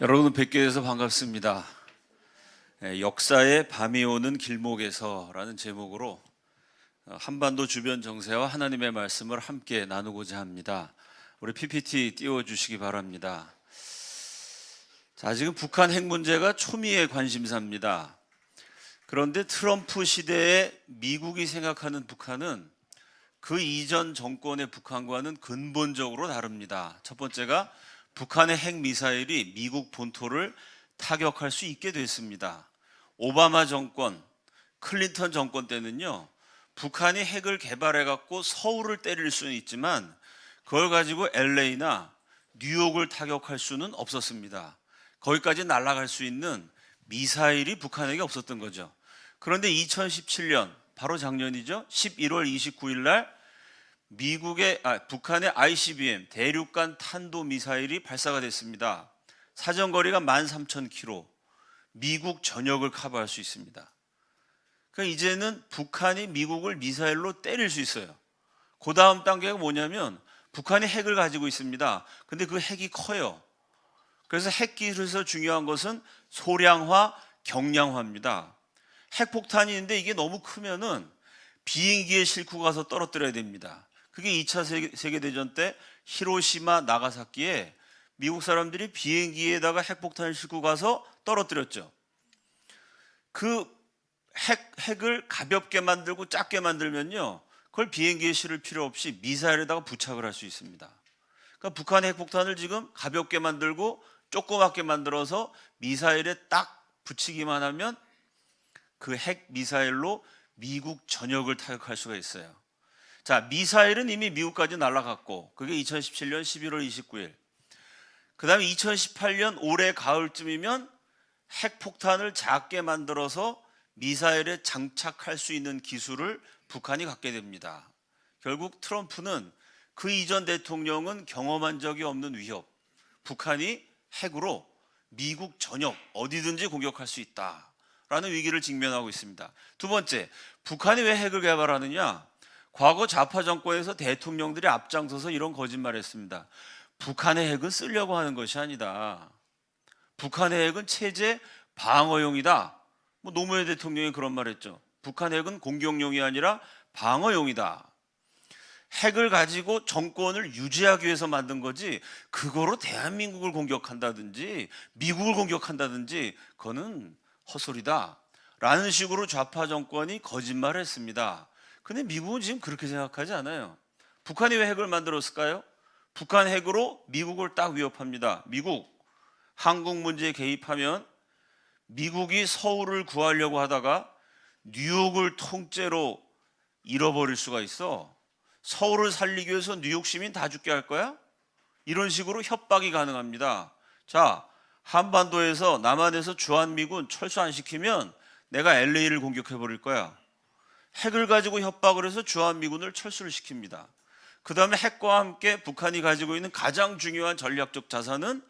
여러분 뵙게 돼서 반갑습니다. 역사의 밤이 오는 길목에서라는 제목으로 한반도 주변 정세와 하나님의 말씀을 함께 나누고자 합니다. 우리 PPT 띄워주시기 바랍니다. 자, 지금 북한 핵 문제가 초미의 관심사입니다. 그런데 트럼프 시대에 미국이 생각하는 북한은 그 이전 정권의 북한과는 근본적으로 다릅니다. 첫 번째가 북한의 핵미사일이 미국 본토를 타격할 수 있게 됐습니다. 오바마 정권, 클린턴 정권 때는요, 북한이 핵을 개발해갖고 서울을 때릴 수는 있지만 그걸 가지고 LA나 뉴욕을 타격할 수는 없었습니다. 거기까지 날아갈 수 있는 미사일이 북한에게 없었던 거죠. 그런데 2017년, 바로 작년이죠. 11월 29일 날 북한의 ICBM 대륙간 탄도미사일이 발사가 됐습니다. 사정거리가 13,000km, 미국 전역을 커버할 수 있습니다. 그러니까 이제는 북한이 미국을 미사일로 때릴 수 있어요. 그 다음 단계가 뭐냐면 북한이 핵을 가지고 있습니다. 근데 그 핵이 커요. 그래서 핵 기술에서 중요한 것은 소량화, 경량화입니다. 핵폭탄이 있는데 이게 너무 크면은 비행기에 싣고 가서 떨어뜨려야 됩니다. 그게 2차 세계대전 때 히로시마, 나가사키에 미국 사람들이 비행기에다가 핵폭탄을 싣고 가서 떨어뜨렸죠. 그 핵을 가볍게 만들고 작게 만들면요, 그걸 비행기에 실을 필요 없이 미사일에다가 부착을 할 수 있습니다. 그러니까 북한의 핵폭탄을 지금 가볍게 만들고 조그맣게 만들어서 미사일에 딱 붙이기만 하면 그 핵 미사일로 미국 전역을 타격할 수가 있어요. 자, 미사일은 이미 미국까지 날아갔고 그게 2017년 11월 29일. 그 다음에 2018년 올해 가을쯤이면 핵폭탄을 작게 만들어서 미사일에 장착할 수 있는 기술을 북한이 갖게 됩니다. 결국 트럼프는 그 이전 대통령은 경험한 적이 없는 위협, 북한이 핵으로 미국 전역 어디든지 공격할 수 있다라는 위기를 직면하고 있습니다. 두 번째, 북한이 왜 핵을 개발하느냐? 과거 좌파 정권에서 대통령들이 앞장서서 이런 거짓말을 했습니다. 북한의 핵은 쓰려고 하는 것이 아니다. 북한의 핵은 체제 방어용이다. 노무현 대통령이 그런 말을 했죠. 북한 핵은 공격용이 아니라 방어용이다. 핵을 가지고 정권을 유지하기 위해서 만든 거지 그거로 대한민국을 공격한다든지 미국을 공격한다든지 그거는 헛소리다 라는 식으로 좌파 정권이 거짓말을 했습니다. 근데 미국은 지금 그렇게 생각하지 않아요. 북한이 왜 핵을 만들었을까요? 북한 핵으로 미국을 딱 위협합니다. 미국, 한국 문제에 개입하면 미국이 서울을 구하려고 하다가 뉴욕을 통째로 잃어버릴 수가 있어. 서울을 살리기 위해서 뉴욕 시민 다 죽게 할 거야? 이런 식으로 협박이 가능합니다. 자, 한반도에서 남한에서 주한미군 철수 안 시키면 내가 LA를 공격해 버릴 거야. 핵을 가지고 협박을 해서 주한미군을 철수를 시킵니다. 그 다음에 핵과 함께 북한이 가지고 있는 가장 중요한 전략적 자산은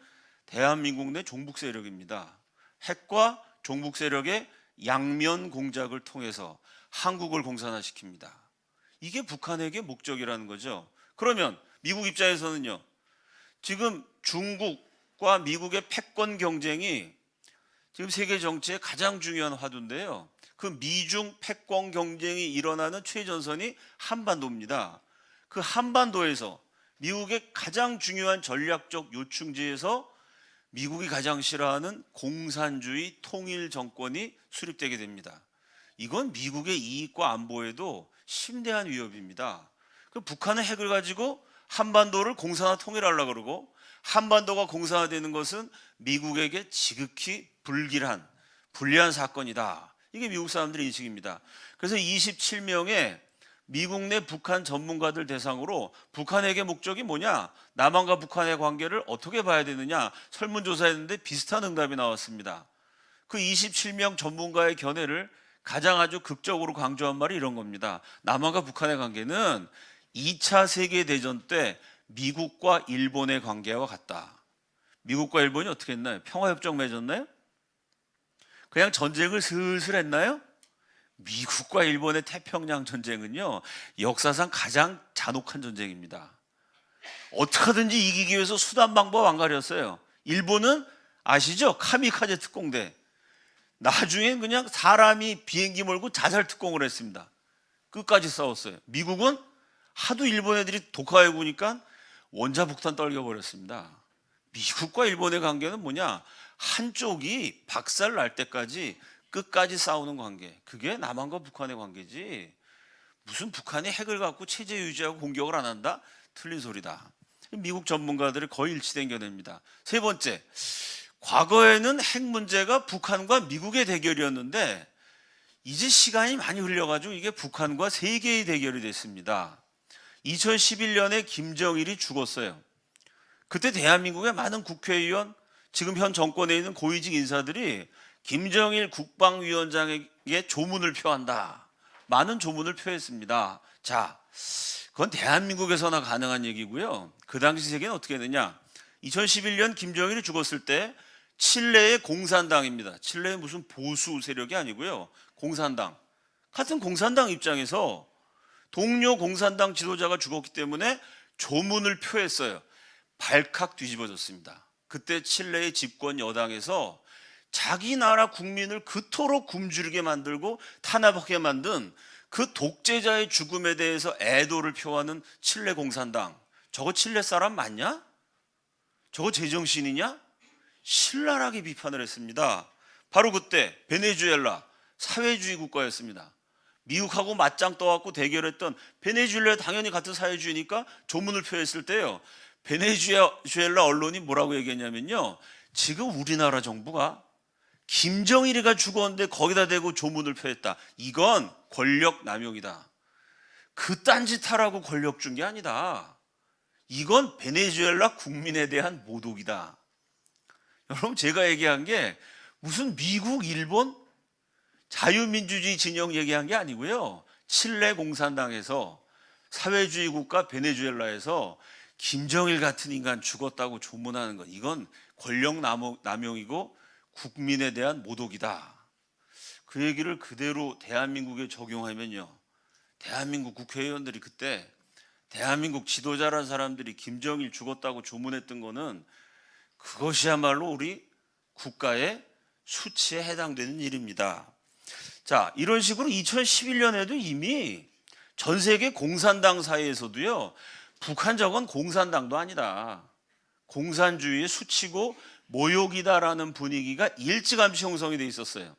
대한민국 내 종북 세력입니다. 핵과 종북 세력의 양면 공작을 통해서 한국을 공산화시킵니다. 이게 북한에게 목적이라는 거죠. 그러면 미국 입장에서는요, 지금 중국과 미국의 패권 경쟁이 지금 세계 정치의 가장 중요한 화두인데요. 그 미중 패권 경쟁이 일어나는 최전선이 한반도입니다. 그 한반도에서 미국의 가장 중요한 전략적 요충지에서 미국이 가장 싫어하는 공산주의 통일 정권이 수립되게 됩니다. 이건 미국의 이익과 안보에도 심대한 위협입니다. 그 북한은 핵을 가지고 한반도를 공산화 통일하려고 그러고 한반도가 공산화되는 것은 미국에게 지극히 불리한 사건이다. 이게 미국 사람들의 인식입니다. 그래서 27명의 미국 내 북한 전문가들 대상으로 북한핵의 목적이 뭐냐? 남한과 북한의 관계를 어떻게 봐야 되느냐? 설문조사했는데 비슷한 응답이 나왔습니다. 그 27명 전문가의 견해를 가장 아주 극적으로 강조한 말이 이런 겁니다. 남한과 북한의 관계는 2차 세계대전 때 미국과 일본의 관계와 같다. 미국과 일본이 어떻게 했나요? 평화협정 맺었나요? 그냥 전쟁을 슬슬 했나요? 미국과 일본의 태평양 전쟁은요, 역사상 가장 잔혹한 전쟁입니다. 어떻게든지 이기기 위해서 수단 방법 안 가렸어요. 일본은 아시죠? 카미카제 특공대. 나중엔 그냥 사람이 비행기 몰고 자살 특공을 했습니다. 끝까지 싸웠어요. 미국은 하도 일본 애들이 독하게 구니까 원자폭탄 떨겨버렸습니다. 미국과 일본의 관계는 뭐냐? 한쪽이 박살 날 때까지 끝까지 싸우는 관계. 그게 남한과 북한의 관계지. 무슨 북한이 핵을 갖고 체제 유지하고 공격을 안 한다? 틀린 소리다. 미국 전문가들이 거의 일치된 견해입니다. 세 번째, 과거에는 핵 문제가 북한과 미국의 대결이었는데 이제 시간이 많이 흘려가지고 이게 북한과 세계의 대결이 됐습니다. 2011년에 김정일이 죽었어요. 그때 대한민국의 많은 국회의원, 지금 현 정권에 있는 고위직 인사들이 김정일 국방위원장에게 조문을 표한다. 많은 조문을 표했습니다. 자, 그건 대한민국에서나 가능한 얘기고요. 그 당시 세계는 어떻게 되냐? 2011년 김정일이 죽었을 때 칠레의 공산당입니다. 칠레의 무슨 보수 세력이 아니고요. 공산당. 같은 공산당 입장에서 동료 공산당 지도자가 죽었기 때문에 조문을 표했어요. 발칵 뒤집어졌습니다. 그때 칠레의 집권 여당에서 자기 나라 국민을 그토록 굶주리게 만들고 탄압하게 만든 그 독재자의 죽음에 대해서 애도를 표하는 칠레 공산당. 저거 칠레 사람 맞냐? 저거 제정신이냐? 신랄하게 비판을 했습니다. 바로 그때 베네수엘라 사회주의 국가였습니다. 미국하고 맞짱 떠갖고 대결했던 베네수엘라 당연히 같은 사회주의니까 조문을 표했을 때요. 베네수엘라 언론이 뭐라고 얘기했냐면요. 지금 우리나라 정부가 김정일이가 죽었는데 거기다 대고 조문을 표했다. 이건 권력 남용이다. 그딴 짓 하라고 권력 준 게 아니다. 이건 베네수엘라 국민에 대한 모독이다. 여러분 제가 얘기한 게 무슨 미국, 일본 자유민주주의 진영 얘기한 게 아니고요. 칠레 공산당에서 사회주의 국가 베네수엘라에서 김정일 같은 인간 죽었다고 조문하는 것, 이건 권력 남용이고 국민에 대한 모독이다. 그 얘기를 그대로 대한민국에 적용하면요. 대한민국 국회의원들이 그때 대한민국 지도자란 사람들이 김정일 죽었다고 조문했던 거는 그것이야말로 우리 국가의 수치에 해당되는 일입니다. 자, 이런 식으로 2011년에도 이미 전 세계 공산당 사이에서도요, 북한 저건 공산당도 아니다. 공산주의의 수치고 모욕이다라는 분위기가 일찌감치 형성이 돼 있었어요.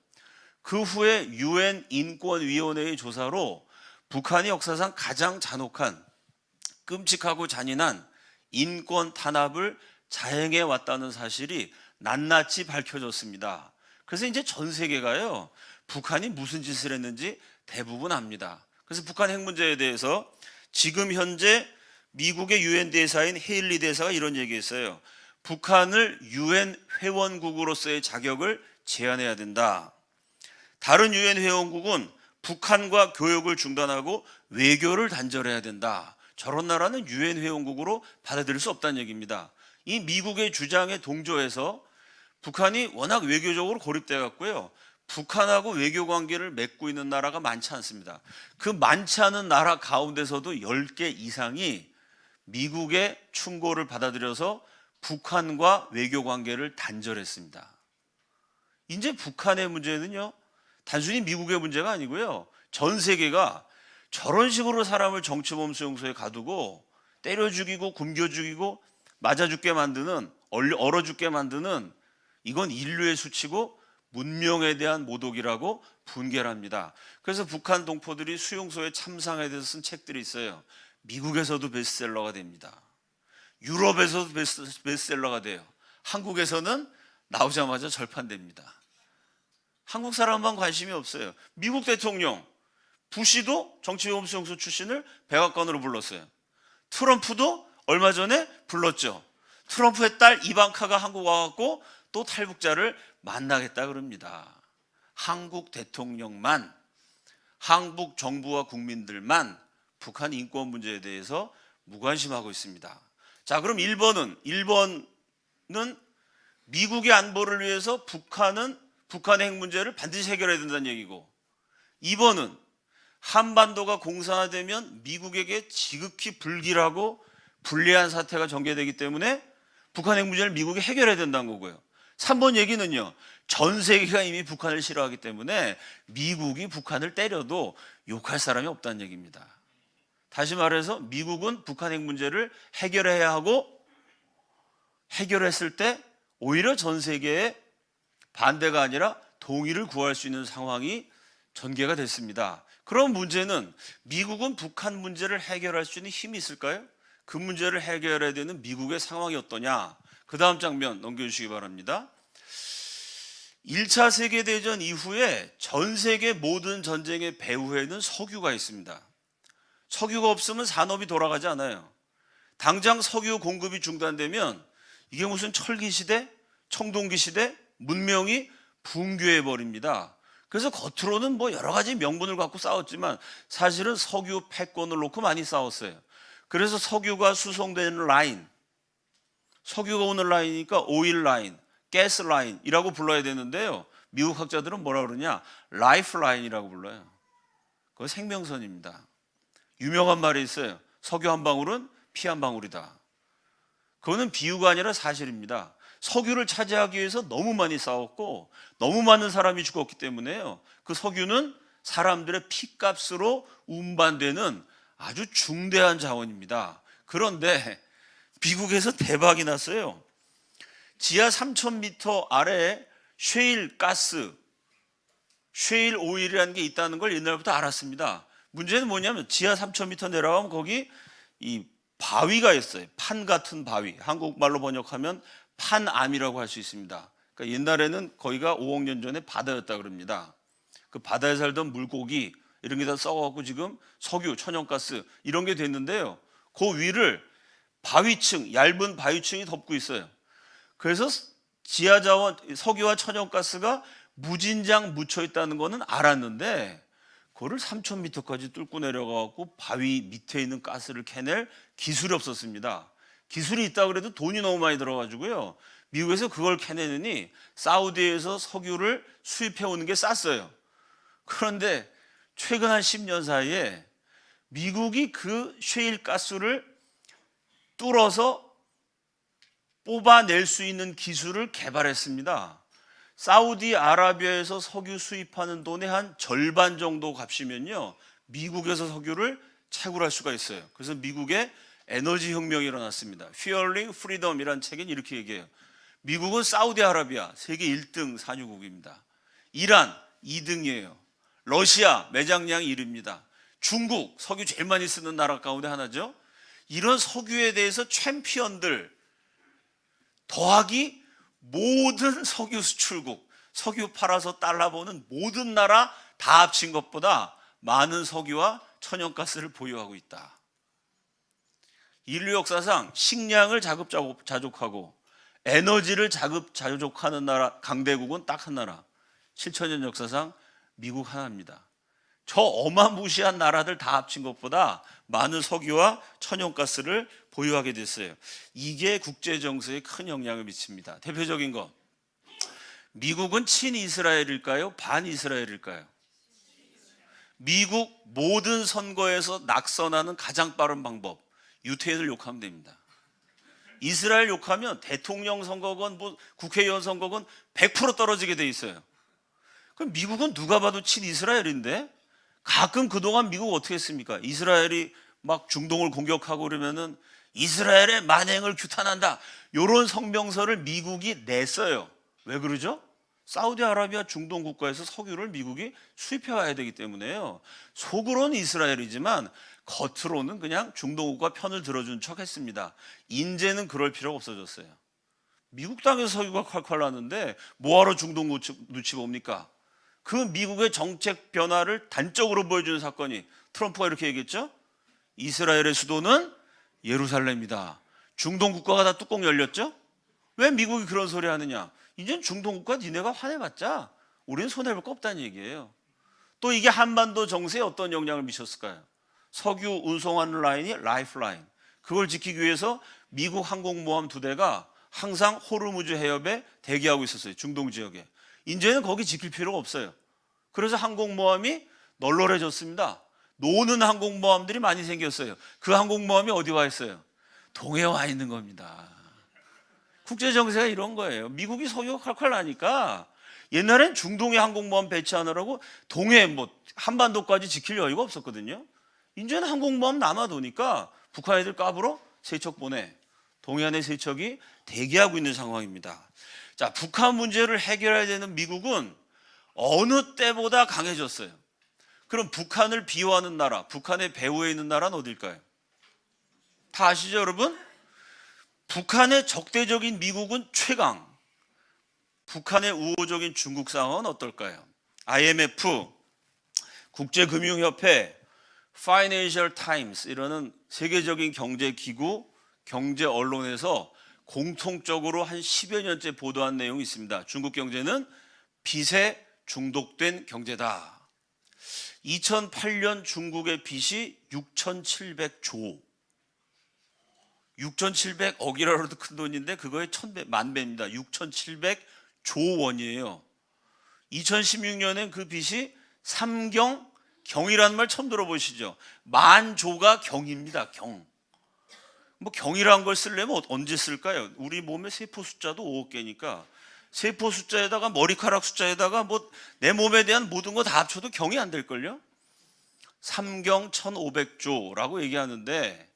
그 후에 UN 인권위원회의 조사로 북한이 역사상 가장 잔혹한, 끔찍하고 잔인한 인권 탄압을 자행해 왔다는 사실이 낱낱이 밝혀졌습니다. 그래서 이제 전 세계가요, 북한이 무슨 짓을 했는지 대부분 압니다. 그래서 북한 핵 문제에 대해서 지금 현재 미국의 UN 대사인 헤일리 대사가 이런 얘기했어요. 북한을 UN 회원국으로서의 자격을 제한해야 된다. 다른 UN 회원국은 북한과 교역을 중단하고 외교를 단절해야 된다. 저런 나라는 UN 회원국으로 받아들일 수 없다는 얘기입니다. 이 미국의 주장에 동조해서 북한이 워낙 외교적으로 고립돼 갖고요. 북한하고 외교 관계를 맺고 있는 나라가 많지 않습니다. 그 많지 않은 나라 가운데서도 10개 이상이 미국의 충고를 받아들여서 북한과 외교 관계를 단절했습니다. 이제 북한의 문제는요, 단순히 미국의 문제가 아니고요. 전 세계가 저런 식으로 사람을 정치범 수용소에 가두고 때려 죽이고 굶겨 죽이고 맞아 죽게 만드는, 얼어 죽게 만드는, 이건 인류의 수치고 문명에 대한 모독이라고 분개를 합니다. 그래서 북한 동포들이 수용소의 참상에 대해서 쓴 책들이 있어요. 미국에서도 베스트셀러가 됩니다. 유럽에서도 베스트셀러가 돼요. 한국에서는 나오자마자 절판됩니다. 한국 사람만 관심이 없어요. 미국 대통령 부시도 정치범 수용소 출신을 백악관으로 불렀어요. 트럼프도 얼마 전에 불렀죠. 트럼프의 딸 이방카가 한국 와갖고 또 탈북자를 만나겠다 그럽니다. 한국 대통령만, 한국 정부와 국민들만 북한 인권 문제에 대해서 무관심하고 있습니다. 자, 그럼 1번은 미국의 안보를 위해서 북한의 핵 문제를 반드시 해결해야 된다는 얘기고, 2번은 한반도가 공산화되면 미국에게 지극히 불길하고 불리한 사태가 전개되기 때문에 북한 핵 문제를 미국이 해결해야 된다는 거고요. 3번 얘기는요, 전 세계가 이미 북한을 싫어하기 때문에 미국이 북한을 때려도 욕할 사람이 없다는 얘기입니다. 다시 말해서 미국은 북한 핵 문제를 해결해야 하고, 해결했을 때 오히려 전 세계에 반대가 아니라 동의를 구할 수 있는 상황이 전개가 됐습니다. 그럼 문제는 미국은 북한 문제를 해결할 수 있는 힘이 있을까요? 그 문제를 해결해야 되는 미국의 상황이 어떠냐? 그 다음 장면 넘겨주시기 바랍니다. 1차 세계대전 이후에 전 세계 모든 전쟁의 배후에는 석유가 있습니다. 석유가 없으면 산업이 돌아가지 않아요. 당장 석유 공급이 중단되면 이게 무슨 철기 시대, 청동기 시대, 문명이 붕괴해 버립니다. 그래서 겉으로는 뭐 여러 가지 명분을 갖고 싸웠지만 사실은 석유 패권을 놓고 많이 싸웠어요. 그래서 석유가 수송되는 라인, 석유가 오는 라인이니까 오일 라인, 가스 라인이라고 불러야 되는데요, 미국 학자들은 뭐라 그러냐, 라이프 라인이라고 불러요. 그거 생명선입니다. 유명한 말이 있어요. 석유 한 방울은 피 한 방울이다. 그거는 비유가 아니라 사실입니다. 석유를 차지하기 위해서 너무 많이 싸웠고 너무 많은 사람이 죽었기 때문에요, 그 석유는 사람들의 피값으로 운반되는 아주 중대한 자원입니다. 그런데 미국에서 대박이 났어요. 지하 3,000m 아래에 쉐일 가스, 쉐일 오일이라는 게 있다는 걸 옛날부터 알았습니다. 문제는 뭐냐면 지하 3,000m 내려가면 거기 이 바위가 있어요. 판 같은 바위. 한국말로 번역하면 판암이라고 할 수 있습니다. 그러니까 옛날에는 거기가 5억 년 전에 바다였다 그럽니다. 그 바다에 살던 물고기 이런 게 다 썩어갖고 지금 석유, 천연가스 이런 게 됐는데요, 그 위를 바위층, 얇은 바위층이 덮고 있어요. 그래서 지하자원, 석유와 천연가스가 무진장 묻혀 있다는 거는 알았는데 그거를 3,000m까지 뚫고 내려가고 바위 밑에 있는 가스를 캐낼 기술이 없었습니다. 기술이 있다 그래도 돈이 너무 많이 들어가지고요, 미국에서 그걸 캐내느니 사우디에서 석유를 수입해 오는 게 쌌어요. 그런데 최근 한 10년 사이에 미국이 그 셰일 가스를 뚫어서 뽑아낼 수 있는 기술을 개발했습니다. 사우디아라비아에서 석유 수입하는 돈의 한 절반 정도 값이면요, 미국에서 석유를 채굴할 수가 있어요. 그래서 미국의 에너지 혁명이 일어났습니다. Fueling Freedom이라는 책엔 이렇게 얘기해요. 미국은 사우디아라비아 세계 1등 산유국입니다. 이란 2등이에요. 러시아 매장량 1위입니다. 중국 석유 제일 많이 쓰는 나라 가운데 하나죠. 이런 석유에 대해서 챔피언들 더하기 모든 석유 수출국, 석유 팔아서 달러 버는 모든 나라 다 합친 것보다 많은 석유와 천연가스를 보유하고 있다. 인류 역사상 식량을 자급자족하고 에너지를 자급자족하는 나라, 강대국은 딱 한 나라, 7천년 역사상 미국 하나입니다. 저 어마무시한 나라들 다 합친 것보다 많은 석유와 천연가스를 보유하게 됐어요. 이게 국제정세에 큰 영향을 미칩니다. 대표적인 거, 미국은 친이스라엘일까요? 반이스라엘일까요? 미국 모든 선거에서 낙선하는 가장 빠른 방법, 유태인을 욕하면 됩니다. 이스라엘 욕하면 대통령 선거건 뭐 국회의원 선거건 100% 떨어지게 돼 있어요. 그럼 미국은 누가 봐도 친이스라엘인데, 가끔 그동안 미국 어떻게 했습니까? 이스라엘이 막 중동을 공격하고 그러면은 이스라엘의 만행을 규탄한다, 이런 성명서를 미국이 냈어요. 왜 그러죠? 사우디아라비아 중동 국가에서 석유를 미국이 수입해 와야 되기 때문에요. 속으로는 이스라엘이지만 겉으로는 그냥 중동 국가 편을 들어준 척 했습니다. 이제는 그럴 필요가 없어졌어요. 미국 땅에서 석유가 콸콸 나는데 뭐하러 중동 눈치 봅니까? 그 미국의 정책 변화를 단적으로 보여주는 사건이, 트럼프가 이렇게 얘기했죠. 이스라엘의 수도는 예루살렘이다. 중동 국가가 다 뚜껑 열렸죠. 왜 미국이 그런 소리 하느냐? 이젠 중동 국가 니네가 화내봤자 우리는 손해볼 거 없다는 얘기예요. 또 이게 한반도 정세에 어떤 영향을 미쳤을까요? 석유 운송하는 라인이 라이프라인, 그걸 지키기 위해서 미국 항공모함 2대가 항상 호르무즈 해협에 대기하고 있었어요. 중동 지역에. 이제는 거기 지킬 필요가 없어요. 그래서 항공모함이 널널해졌습니다. 노는 항공모함들이 많이 생겼어요. 그 항공모함이 어디 와 있어요? 동해에 와 있는 겁니다. 국제 정세가 이런 거예요. 미국이 석유가 콸콸 나니까 옛날엔 중동에 항공모함 배치하느라고 동해 한반도까지 지킬 여유가 없었거든요. 이제는 항공모함 남아도니까 북한 애들 까불어 세척 보내. 동해안의 세척이 대기하고 있는 상황입니다. 자, 북한 문제를 해결해야 되는 미국은 어느 때보다 강해졌어요. 그럼 북한을 비호하는 나라, 북한의 배후에 있는 나라는 어딜까요? 다 아시죠, 여러분? 북한의 적대적인 미국은 최강, 북한의 우호적인 중국 상황은 어떨까요? IMF, 국제금융협회, Financial Times 이라는 세계적인 경제기구, 경제 언론에서 공통적으로 한 10여 년째 보도한 내용이 있습니다. 중국 경제는 빚에 중독된 경제다. 2008년 중국의 빚이 6,700조. 6,700억이라고 해도 큰 돈인데 그거의 1000배, 만배입니다. 6,700조 원이에요. 2016년엔 그 빚이 경이라는 말 처음 들어보시죠? 만조가 경입니다. 경. 경이라는 걸 쓰려면 언제 쓸까요? 우리 몸의 세포 숫자도 5억 개니까 세포 숫자에다가 머리카락 숫자에다가 내 몸에 대한 모든 거 다 합쳐도 경이 안 될걸요? 3경 1,500조라고 얘기하는데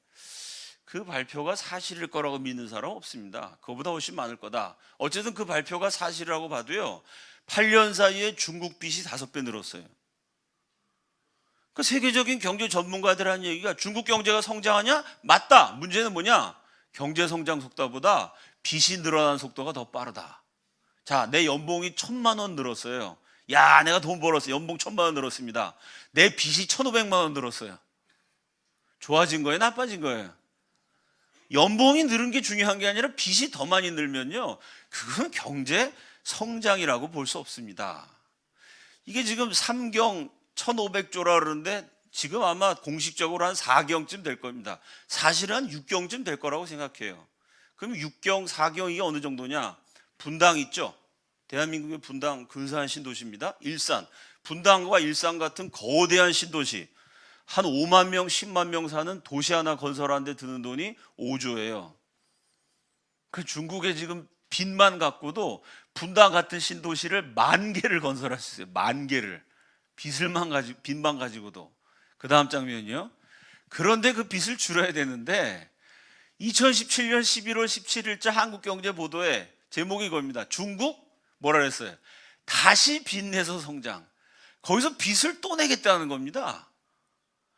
그 발표가 사실일 거라고 믿는 사람 없습니다. 그거보다 훨씬 많을 거다. 어쨌든 그 발표가 사실이라고 봐도요, 8년 사이에 중국 빚이 5배 늘었어요. 그 세계적인 경제 전문가들 한 얘기가 중국 경제가 성장하냐? 맞다. 문제는 뭐냐? 경제 성장 속도보다 빚이 늘어나는 속도가 더 빠르다. 자, 내 연봉이 1,000만 원 늘었어요. 야, 내가 돈 벌었어요. 연봉 1,000만 원 늘었습니다. 내 빚이 1,500만 원 늘었어요. 좋아진 거예요? 나빠진 거예요? 연봉이 늘은 게 중요한 게 아니라 빚이 더 많이 늘면요, 그건 경제 성장이라고 볼 수 없습니다. 이게 지금 3경 1,500조라 그러는데 지금 아마 공식적으로 한 4경쯤 될 겁니다. 사실은 한 6경쯤 될 거라고 생각해요. 그럼 6경, 4경 이게 어느 정도냐? 분당 있죠? 대한민국의 분당 근사한 신도시입니다. 일산. 분당과 일산 같은 거대한 신도시. 한 5만 명, 10만 명 사는 도시 하나 건설하는데 드는 돈이 5조예요. 그 중국에 지금 빚만 갖고도 분당 같은 신도시를 10,000개를 건설할 수 있어요. 10,000개를. 빚만 가지고도. 그 다음 장면이요. 그런데 그 빚을 줄여야 되는데 2017년 11월 17일자 한국경제보도에 제목이 이겁니다. 중국 뭐라 그랬어요? 다시 빚내서 성장. 거기서 빚을 또 내겠다는 겁니다.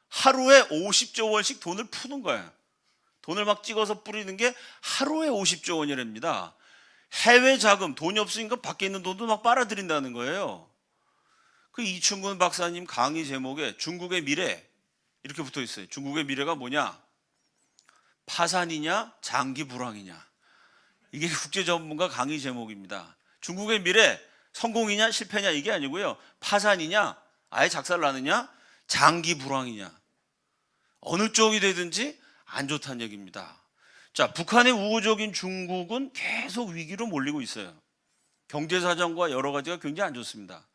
하루에 50조 원씩 돈을 푸는 거예요. 돈을 막 찍어서 뿌리는 게 하루에 50조 원이랍니다. 해외 자금, 돈이 없으니까 밖에 있는 돈도 막 빨아들인다는 거예요. 그 이충근 박사님 강의 제목에 중국의 미래 이렇게 붙어 있어요. 중국의 미래가 뭐냐? 파산이냐 장기 불황이냐. 이게 국제 전문가 강의 제목입니다. 중국의 미래 성공이냐 실패냐 이게 아니고요. 파산이냐 아예 작살나느냐 장기 불황이냐. 어느 쪽이 되든지 안 좋다는 얘기입니다. 자, 북한의 우호적인 중국은 계속 위기로 몰리고 있어요. 경제 사정과 여러 가지가 굉장히 안 좋습니다.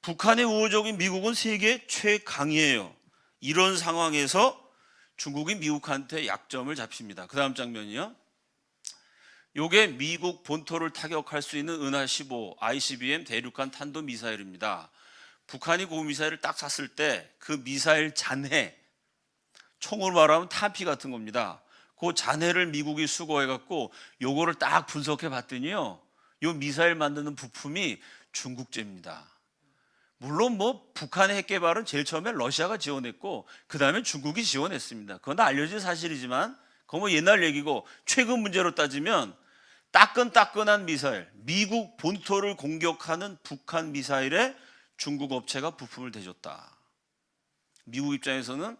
북한의 우호적인 미국은 세계 최강이에요. 이런 상황에서 중국이 미국한테 약점을 잡힙니다. 그 다음 장면이요. 요게 미국 본토를 타격할 수 있는 은하 15 ICBM 대륙간 탄도미사일입니다. 북한이 그 미사일을 딱 쐈을 때 그 미사일 잔해, 총으로 말하면 탄피 같은 겁니다. 그 잔해를 미국이 수거해갖고 요거를 딱 분석해 봤더니요, 요 미사일 만드는 부품이 중국제입니다. 물론 북한의 핵 개발은 제일 처음에 러시아가 지원했고 그 다음에 중국이 지원했습니다. 그건 다 알려진 사실이지만 그건 옛날 얘기고, 최근 문제로 따지면 따끈따끈한 미사일, 미국 본토를 공격하는 북한 미사일에 중국 업체가 부품을 대줬다. 미국 입장에서는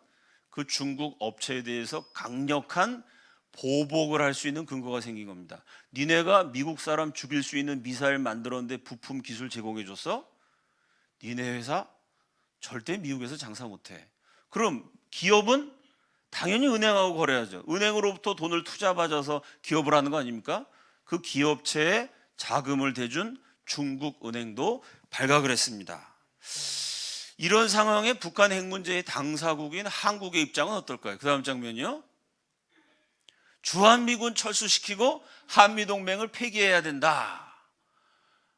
그 중국 업체에 대해서 강력한 보복을 할 수 있는 근거가 생긴 겁니다. 니네가 미국 사람 죽일 수 있는 미사일 만들었는데 부품 기술 제공해줬어? 니네 회사 절대 미국에서 장사 못해. 그럼 기업은 당연히 은행하고 거래하죠. 은행으로부터 돈을 투자받아서 기업을 하는 거 아닙니까? 그 기업체에 자금을 대준 중국 은행도 발각을 했습니다. 이런 상황에 북한 핵 문제의 당사국인 한국의 입장은 어떨까요? 그 다음 장면이요. 주한미군 철수시키고 한미동맹을 폐기해야 된다.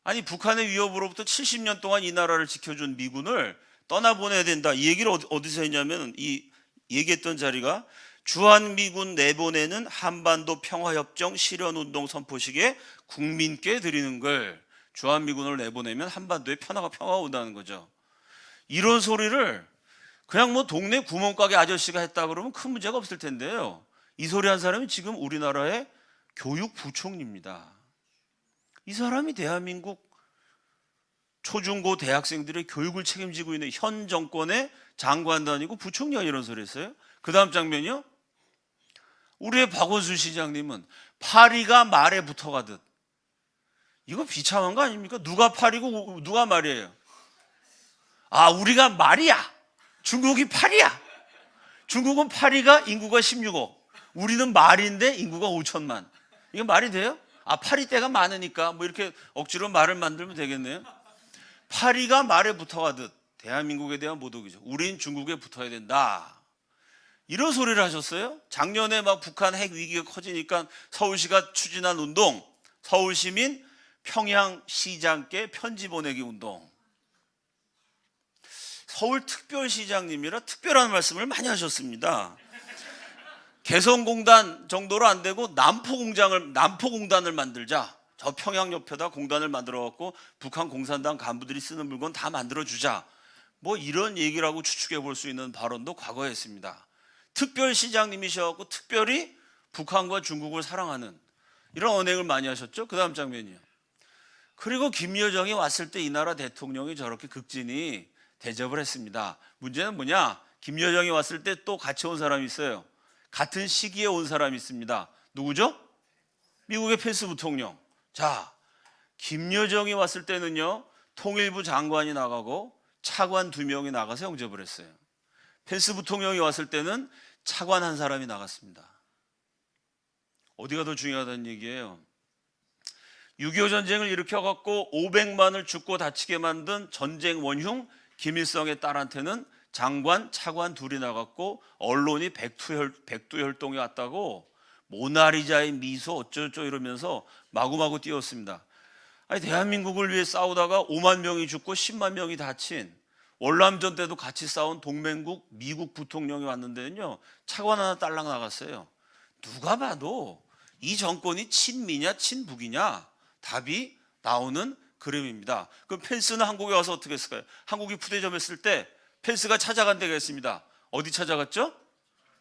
아니 북한의 위협으로부터 70년 동안 이 나라를 지켜준 미군을 떠나보내야 된다. 이 얘기를 어디서 했냐면 이 얘기했던 자리가 주한미군 내보내는 한반도 평화협정 실현운동 선포식에 국민께 드리는 걸, 주한미군을 내보내면 한반도에 평화가 온다는 거죠. 이런 소리를 그냥 뭐 동네 구멍가게 아저씨가 했다 그러면 큰 문제가 없을 텐데요. 이 소리 한 사람이 지금 우리나라의 교육부총리입니다. 이 사람이 대한민국 초중고 대학생들의 교육을 책임지고 있는 현 정권의 장관도 아니고 부총리가 이런 소리 했어요. 그 다음 장면이요. 우리의 박원순 시장님은 파리가 말에 붙어가듯. 이거 비참한 거 아닙니까? 누가 파리고 누가 말이에요? 아, 우리가 말이야. 중국이 파리야. 중국은 파리가 인구가 16억. 우리는 말인데 인구가 5천만. 이거 말이 돼요? 아, 파리떼가 많으니까 뭐 이렇게 억지로 말을 만들면 되겠네요. 파리가 말에 붙어가듯 대한민국에 대한 모독이죠. 우린 중국에 붙어야 된다. 이런 소리를 하셨어요. 작년에 막 북한 핵 위기가 커지니까 서울시가 추진한 운동, 서울시민 평양시장께 편지 보내기 운동. 서울특별시장님이라 특별한 말씀을 많이 하셨습니다. 개성공단 정도로 안 되고 남포공단을 만들자. 저 평양 옆에다 공단을 만들어 갖고 북한 공산당 간부들이 쓰는 물건 다 만들어 주자. 뭐 이런 얘기를 하고 추측해 볼 수 있는 발언도 과거에 했습니다. 특별시장님이셔 갖고 특별히 북한과 중국을 사랑하는 이런 언행을 많이 하셨죠. 그 다음 장면이요. 그리고 김여정이 왔을 때 이 나라 대통령이 저렇게 극진히 대접을 했습니다. 문제는 뭐냐? 김여정이 왔을 때 또 같이 온 사람이 있어요. 같은 시기에 온 사람이 있습니다. 누구죠? 미국의 펜스 부통령. 자, 김여정이 왔을 때는요, 통일부 장관이 나가고 차관 2명이 나가서 영접을 했어요. 펜스 부통령이 왔을 때는 차관 1사람이 나갔습니다. 어디가 더 중요하다는 얘기예요. 6.25 전쟁을 일으켜갖고 500만을 죽고 다치게 만든 전쟁 원흉 김일성의 딸한테는 장관, 차관 2이 나갔고 언론이 백두혈통이 왔다고 모나리자의 미소 어쩌고저쩌고 이러면서 마구마구 띄웠습니다. 아니, 대한민국을 위해 싸우다가 5만 명이 죽고 10만 명이 다친 월남전 때도 같이 싸운 동맹국 미국 부통령이 왔는데는요, 차관 하나 딸랑 나갔어요. 누가 봐도 이 정권이 친미냐 친북이냐 답이 나오는 그림입니다. 그럼 펜스는 한국에 와서 어떻게 했을까요? 한국이 푸대접했을 때 펜스가 찾아간 데가 있습니다. 어디 찾아갔죠?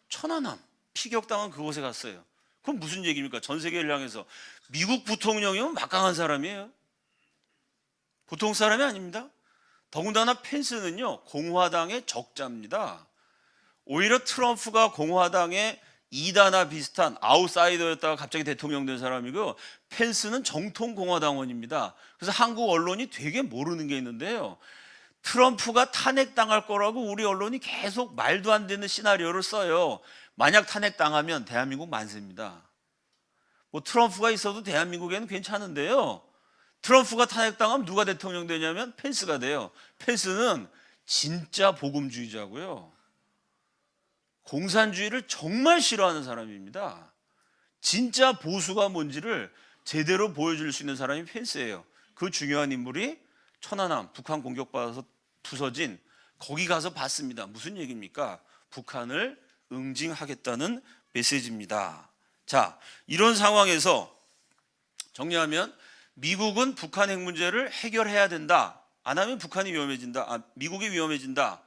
천안함. 피격당한 그곳에 갔어요. 그럼 무슨 얘기입니까? 전 세계를 향해서 미국 부통령이면 막강한 사람이에요. 보통 사람이 아닙니다. 더군다나 펜스는요, 공화당의 적자입니다. 오히려 트럼프가 공화당의 2다나 비슷한 아웃사이더였다가 갑자기 대통령 된 사람이고, 펜스는 정통 공화당원입니다. 그래서 한국 언론이 되게 모르는 게 있는데요, 트럼프가 탄핵당할 거라고 우리 언론이 계속 말도 안 되는 시나리오를 써요. 만약 탄핵당하면 대한민국 만세입니다. 뭐 트럼프가 있어도 대한민국에는 괜찮은데요, 트럼프가 탄핵당하면 누가 대통령 되냐면 펜스가 돼요. 펜스는 진짜 복음주의자고요, 공산주의를 정말 싫어하는 사람입니다. 진짜 보수가 뭔지를 제대로 보여줄 수 있는 사람이 펜스예요. 그 중요한 인물이 천안함, 북한 공격받아서 부서진 거기 가서 봤습니다. 무슨 얘기입니까? 북한을 응징하겠다는 메시지입니다. 자, 이런 상황에서 정리하면 미국은 북한 핵 문제를 해결해야 된다. 안 하면 북한이 위험해진다. 미국이 위험해진다.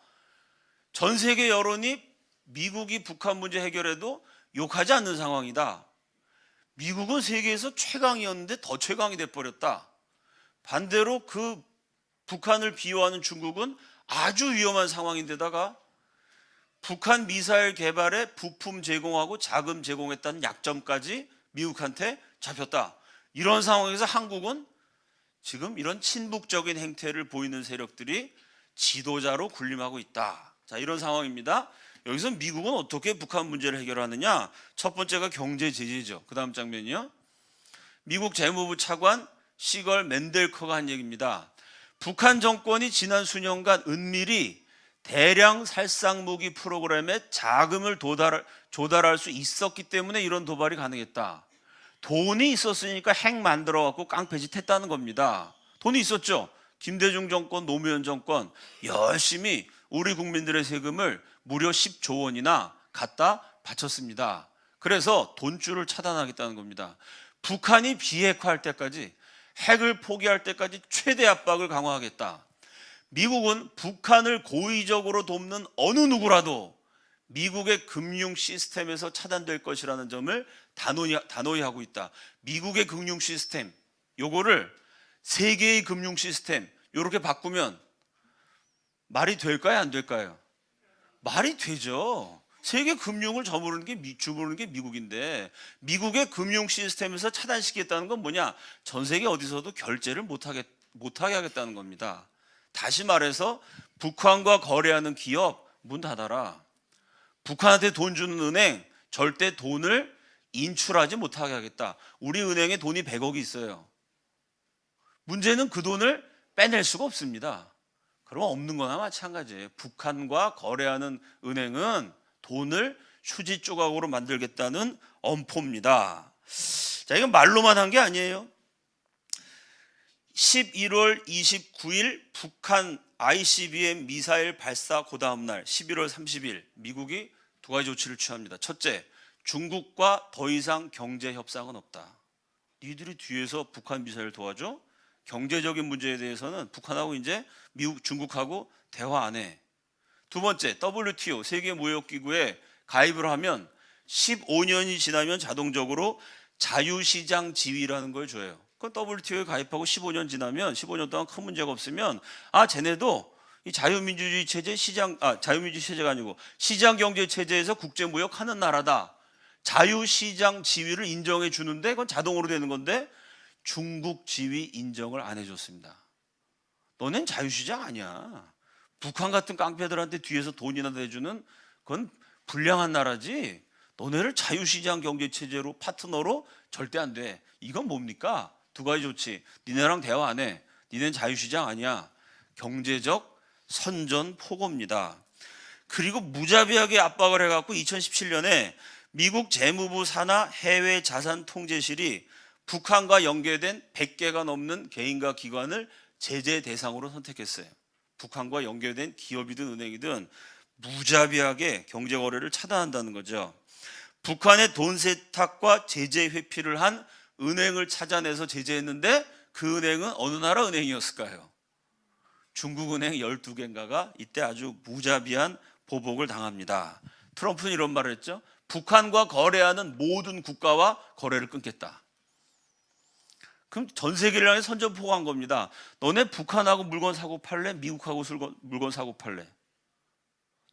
전 세계 여론이 미국이 북한 문제 해결해도 욕하지 않는 상황이다. 미국은 세계에서 최강이었는데 더 최강이 돼버렸다. 반대로 그 북한을 비호하는 중국은 아주 위험한 상황인데다가 북한 미사일 개발에 부품 제공하고 자금 제공했다는 약점까지 미국한테 잡혔다. 이런 상황에서 한국은 지금 이런 친북적인 행태를 보이는 세력들이 지도자로 군림하고 있다. 자, 이런 상황입니다. 여기서 미국은 어떻게 북한 문제를 해결하느냐? 첫 번째가 경제 제재죠. 그 다음 장면이요. 미국 재무부 차관 시걸 맨델커가 한 얘기입니다. 북한 정권이 지난 수년간 은밀히 대량 살상 무기 프로그램에 자금을 조달할 수 있었기 때문에 이런 도발이 가능했다. 돈이 있었으니까 핵 만들어 갖고 깡패짓 했다는 겁니다. 돈이 있었죠. 김대중 정권, 노무현 정권 열심히 우리 국민들의 세금을 무려 10조 원이나 갖다 바쳤습니다. 그래서 돈줄을 차단하겠다는 겁니다. 북한이 비핵화할 때까지, 핵을 포기할 때까지 최대 압박을 강화하겠다. 미국은 북한을 고의적으로 돕는 어느 누구라도 미국의 금융 시스템에서 차단될 것이라는 점을 단호히 하고 있다. 미국의 금융 시스템, 요거를 세계의 금융 시스템 이렇게 바꾸면 말이 될까요, 안 될까요? 말이 되죠. 세계 금융을 주무르는 게 미국인데, 미국의 금융 시스템에서 차단시키겠다는 건 뭐냐? 전 세계 어디서도 결제를 못하게 하겠다는 겁니다. 다시 말해서 북한과 거래하는 기업 문 닫아라. 북한한테 돈 주는 은행 절대 돈을 인출하지 못하게 하겠다. 우리 은행에 돈이 100억이 있어요. 문제는 그 돈을 빼낼 수가 없습니다. 그럼 없는 거나 마찬가지예요. 북한과 거래하는 은행은 돈을 휴지 조각으로 만들겠다는 엄포입니다. 자, 이건 말로만 한 게 아니에요. 11월 29일 북한 ICBM 미사일 발사 그 다음 날 11월 30일 미국이 두 가지 조치를 취합니다. 첫째, 중국과 더 이상 경제 협상은 없다. 니들이 뒤에서 북한 미사일 도와줘? 경제적인 문제에 대해서는 북한하고 이제 중국하고 대화 안 해. 두 번째, WTO 세계무역기구에 가입을 하면 15년이 지나면 자동적으로 자유시장 지위라는 걸 줘요. 그건 WTO에 가입하고 15년 지나면 15년 동안 큰 문제가 없으면 쟤네도 이 자유민주주의 체제 자유민주주의 체제가 아니고 시장 경제 체제에서 국제무역 하는 나라다. 자유시장 지위를 인정해 주는데 그건 자동으로 되는 건데 중국 지위 인정을 안 해줬습니다. 너넨 자유시장 아니야. 북한 같은 깡패들한테 뒤에서 돈이나 내주는 그건 불량한 나라지. 너네를 자유시장 경제체제로 파트너로 절대 안 돼. 이건 뭡니까? 두 가지 조치. 니네랑 대화 안 해. 니넨 자유시장 아니야. 경제적 선전포고입니다. 그리고 무자비하게 압박을 해갖고 2017년에 미국 재무부 산하 해외 자산 통제실이 북한과 연계된 100개가 넘는 개인과 기관을 제재 대상으로 선택했어요. 북한과 연계된 기업이든 은행이든 무자비하게 경제 거래를 차단한다는 거죠. 북한의 돈 세탁과 제재 회피를 한 은행을 찾아내서 제재했는데 그 은행은 어느 나라 은행이었을까요? 중국은행 12개인가가 이때 아주 무자비한 보복을 당합니다. 트럼프는 이런 말을 했죠. 북한과 거래하는 모든 국가와 거래를 끊겠다. 그럼 전 세계를 향해 선전포고한 겁니다. 너네 북한하고 물건 사고 팔래? 미국하고 물건 사고 팔래?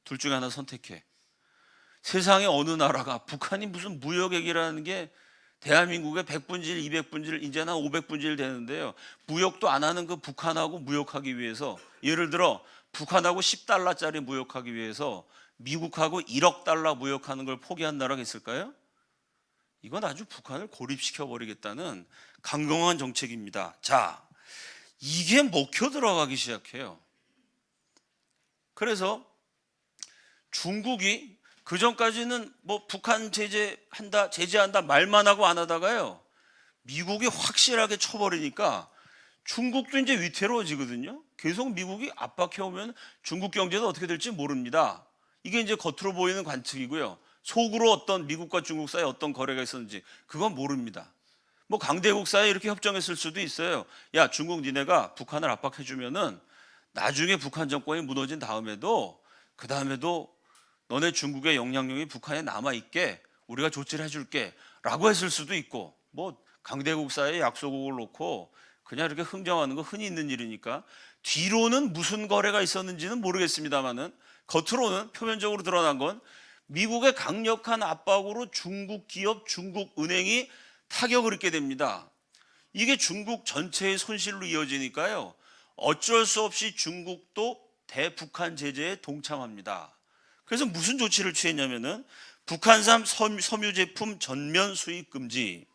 둘 중에 하나 선택해. 세상의 어느 나라가 북한이 무슨 무역액이라는 게 대한민국의 100분질, 200분질, 이제는 한 500분질 되는데요. 무역도 안 하는 그 북한하고 무역하기 위해서, 예를 들어 북한하고 10달러짜리 무역하기 위해서 미국하고 1억 달러 무역하는 걸 포기한 나라가 있을까요? 이건 아주 북한을 고립시켜 버리겠다는 강경한 정책입니다. 자, 이게 먹혀 들어가기 시작해요. 그래서 중국이 그 전까지는 뭐 북한 제재한다 말만 하고 안 하다가요, 미국이 확실하게 쳐버리니까 중국도 이제 위태로워지거든요. 계속 미국이 압박해오면 중국 경제도 어떻게 될지 모릅니다. 이게 이제 겉으로 보이는 관측이고요. 속으로 어떤 미국과 중국 사이에 어떤 거래가 있었는지 그건 모릅니다. 뭐 강대국 사이에 이렇게 협정했을 수도 있어요. 야, 중국 니네가 북한을 압박해주면은 나중에 북한 정권이 무너진 다음에도 그 다음에도 너네 중국의 영향력이 북한에 남아있게 우리가 조치를 해줄게 라고 했을 수도 있고, 뭐 강대국 사이에 약소국을 놓고 그냥 이렇게 흥정하는 거 흔히 있는 일이니까 뒤로는 무슨 거래가 있었는지는 모르겠습니다만은 겉으로는 표면적으로 드러난 건 미국의 강력한 압박으로 중국 기업, 중국 은행이 타격을 입게 됩니다. 이게 중국 전체의 손실로 이어지니까요, 어쩔 수 없이 중국도 대북한 제재에 동참합니다. 그래서 무슨 조치를 취했냐면은 북한산 섬유 제품 전면 수입 금지,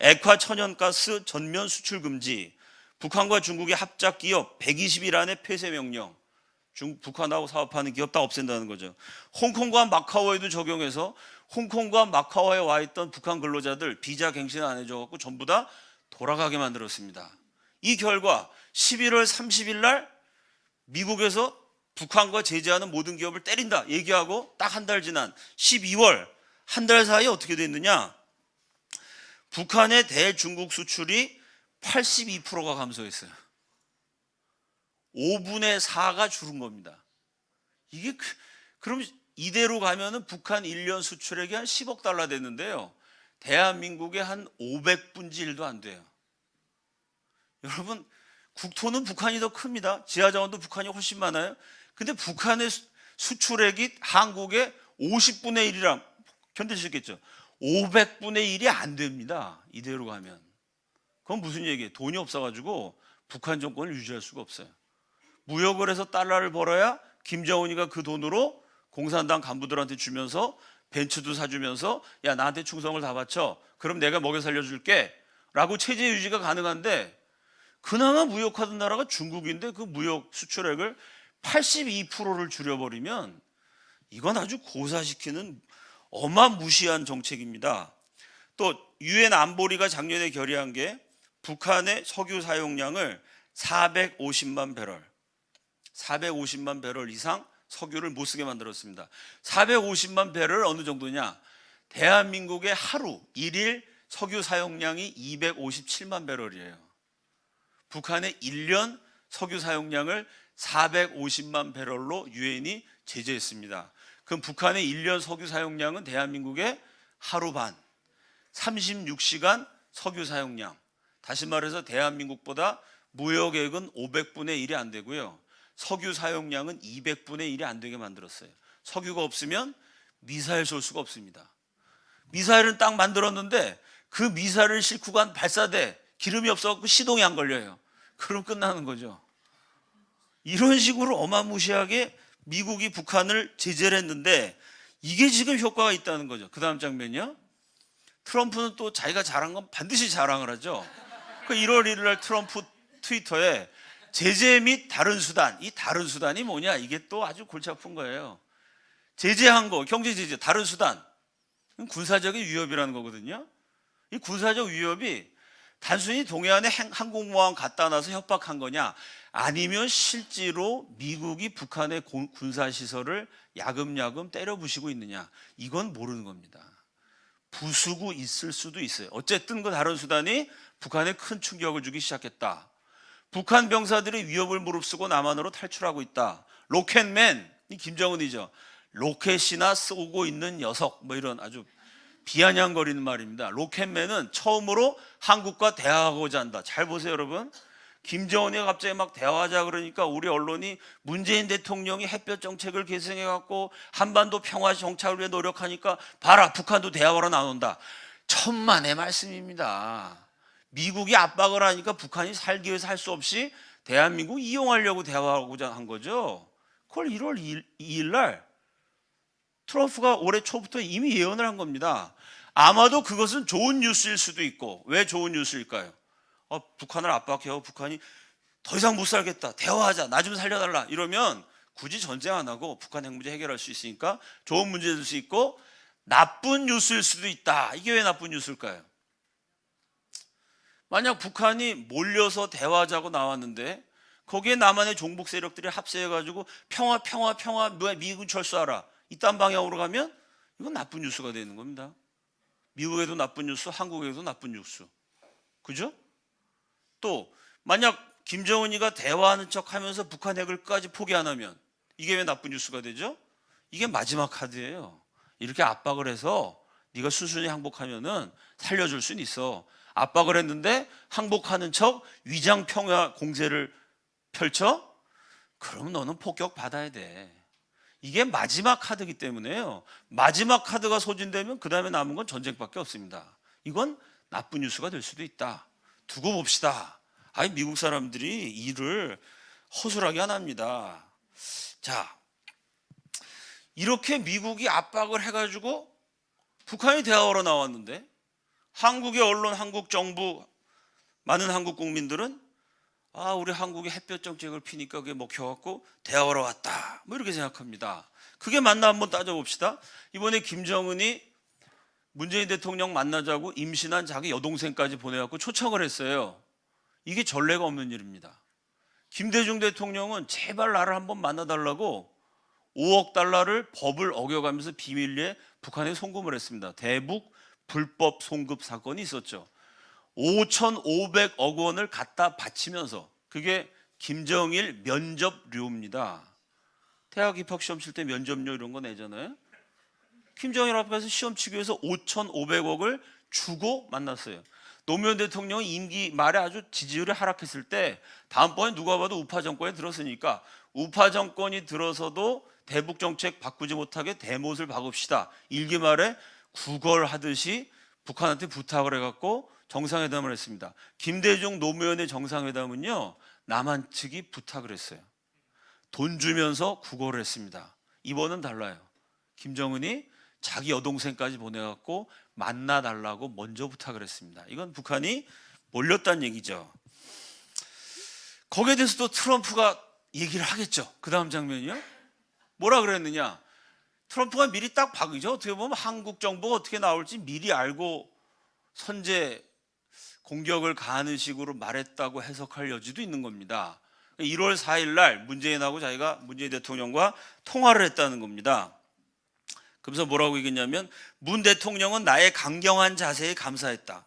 액화 천연가스 전면 수출 금지, 북한과 중국의 합작 기업 120일 안에 폐쇄 명령. 북한하고 사업하는 기업 다 없앤다는 거죠. 홍콩과 마카오에도 적용해서 홍콩과 마카오에 와 있던 북한 근로자들 비자 갱신 안 해줘갖고 전부 다 돌아가게 만들었습니다. 이 결과 11월 30일 날 미국에서 북한과 제재하는 모든 기업을 때린다 얘기하고 딱 한 달 지난 12월 한 달 사이에 어떻게 됐느냐? 북한의 대중국 수출이 82%가 감소했어요. 5분의 4가 줄은 겁니다. 이게 그럼 이대로 가면은 북한 1년 수출액이 한 10억 달러 됐는데요. 대한민국의 한 500분지 1도 안 돼요. 여러분, 국토는 북한이 더 큽니다. 지하자원도 북한이 훨씬 많아요. 근데 북한의 수출액이 한국의 50분의 1이라 견디시겠죠? 500분의 1이 안 됩니다. 이대로 가면. 그건 무슨 얘기예요? 돈이 없어가지고 북한 정권을 유지할 수가 없어요. 무역을 해서 달러를 벌어야 김정은이가 그 돈으로 공산당 간부들한테 주면서 벤츠도 사주면서 야 나한테 충성을 다 바쳐. 그럼 내가 먹여 살려줄게 라고 체제 유지가 가능한데 그나마 무역하던 나라가 중국인데 그 무역 수출액을 82%를 줄여버리면 이건 아주 고사시키는 어마무시한 정책입니다. 또 유엔 안보리가 작년에 결의한 게 북한의 석유 사용량을 450만 배럴 이상 석유를 못 쓰게 만들었습니다. 450만 배럴 어느 정도냐? 대한민국의 하루 일일 석유 사용량이 257만 배럴이에요. 북한의 1년 석유 사용량을 450만 배럴로 유엔이 제재했습니다. 그럼 북한의 1년 석유 사용량은 대한민국의 하루 반, 36시간 석유 사용량. 다시 말해서 대한민국보다 무역액은 500분의 1이 안 되고요. 석유 사용량은 200분의 1이 안 되게 만들었어요. 석유가 없으면 미사일 쏠 수가 없습니다. 미사일은 딱 만들었는데 그 미사일을 싣고 간 발사대 기름이 없어서 시동이 안 걸려요. 그럼 끝나는 거죠. 이런 식으로 어마무시하게 미국이 북한을 제재를 했는데 이게 지금 효과가 있다는 거죠. 그 다음 장면이요. 트럼프는 또 자기가 잘한 건 반드시 자랑을 하죠. 그 1월 1일 날 트럼프 트위터에 제재 및 다른 수단, 이 다른 수단이 뭐냐? 이게 또 아주 골치 아픈 거예요. 제재한 거, 경제 제재, 다른 수단. 군사적인 위협이라는 거거든요. 이 군사적 위협이 단순히 동해안에 항공모함 갖다 놔서 협박한 거냐? 아니면 실제로 미국이 북한의 군사시설을 야금야금 때려 부시고 있느냐? 이건 모르는 겁니다. 부수고 있을 수도 있어요. 어쨌든 그 다른 수단이 북한에 큰 충격을 주기 시작했다. 북한 병사들이 위협을 무릅쓰고 남한으로 탈출하고 있다. 로켓맨, 이 김정은이죠. 로켓이나 쏘고 있는 녀석, 뭐 이런 아주 비아냥거리는 말입니다. 로켓맨은 처음으로 한국과 대화하고자 한다. 잘 보세요, 여러분. 김정은이 갑자기 막 대화하자 그러니까 우리 언론이 문재인 대통령이 햇볕 정책을 계승해갖고 한반도 평화 정착을 위해 노력하니까 봐라, 북한도 대화하러 나온다. 천만의 말씀입니다. 미국이 압박을 하니까 북한이 살기 위해서 할 수 없이 대한민국 이용하려고 대화하고자 한 거죠. 그걸 1월 2일 날 트럼프가 올해 초부터 이미 예언을 한 겁니다. 아마도 그것은 좋은 뉴스일 수도 있고. 왜 좋은 뉴스일까요? 북한을 압박해요. 북한이 더 이상 못 살겠다, 대화하자, 나 좀 살려달라 이러면 굳이 전쟁 안 하고 북한 핵 문제 해결할 수 있으니까 좋은 문제일 수 있고, 나쁜 뉴스일 수도 있다. 이게 왜 나쁜 뉴스일까요? 만약 북한이 몰려서 대화하자고 나왔는데 거기에 남한의 종북 세력들이 합세해가지고 평화 미군 철수하라 이딴 방향으로 가면 이건 나쁜 뉴스가 되는 겁니다. 미국에도 나쁜 뉴스, 한국에도 나쁜 뉴스. 그죠? 또 만약 김정은이가 대화하는 척하면서 북한 핵을 끝까지 포기 안 하면 이게 왜 나쁜 뉴스가 되죠? 이게 마지막 카드예요. 이렇게 압박을 해서 네가 순순히 항복하면은 살려줄 수는 있어. 압박을 했는데 항복하는 척 위장 평화 공세를 펼쳐? 그럼 너는 폭격 받아야 돼. 이게 마지막 카드이기 때문에요. 마지막 카드가 소진되면 그 다음에 남은 건 전쟁밖에 없습니다. 이건 나쁜 뉴스가 될 수도 있다. 두고 봅시다. 아니 미국 사람들이 일을 허술하게 안 합니다. 자, 이렇게 미국이 압박을 해가지고 북한이 대화하러 나왔는데 한국의 언론, 한국 정부, 많은 한국 국민들은 우리 한국이 햇볕 정책을 피니까 그게 먹혀갖고 대화하러 왔다, 뭐 이렇게 생각합니다. 그게 맞나 한번 따져봅시다. 이번에 김정은이 문재인 대통령 만나자고 임신한 자기 여동생까지 보내갖고 초청을 했어요. 이게 전례가 없는 일입니다. 김대중 대통령은 제발 나를 한번 만나달라고 5억 달러를 법을 어겨가면서 비밀리에 북한에 송금을 했습니다. 대북 불법 송금 사건이 있었죠. 5,500억 원을 갖다 바치면서, 그게 김정일 면접료입니다. 대학 입학 시험 칠 때 면접료 이런 거 내잖아요. 김정일 앞에서 시험 치기 위해서 5,500억을 주고 만났어요. 노무현 대통령이 임기 말에 아주 지지율이 하락했을 때 다음번에 누가 봐도 우파 정권에 들었으니까 우파 정권이 들어서도 대북 정책 바꾸지 못하게 대못을 박읍시다, 일기 말에 구걸하듯이 북한한테 부탁을 해갖고 정상회담을 했습니다. 김대중 노무현의 정상회담은요, 남한 측이 부탁을 했어요. 돈 주면서 구걸을 했습니다. 이번은 달라요. 김정은이 자기 여동생까지 보내갖고 만나달라고 먼저 부탁을 했습니다. 이건 북한이 몰렸다는 얘기죠. 거기에 대해서도 트럼프가 얘기를 하겠죠. 그 다음 장면이요. 뭐라 그랬느냐. 트럼프가 미리 딱 박이죠. 어떻게 보면 한국 정부가 어떻게 나올지 미리 알고 선제 공격을 가하는 식으로 말했다고 해석할 여지도 있는 겁니다. 1월 4일 날 문재인하고 자기가 문재인 대통령과 통화를 했다는 겁니다. 그래서 뭐라고 얘기했냐면, 문 대통령은 나의 강경한 자세에 감사했다.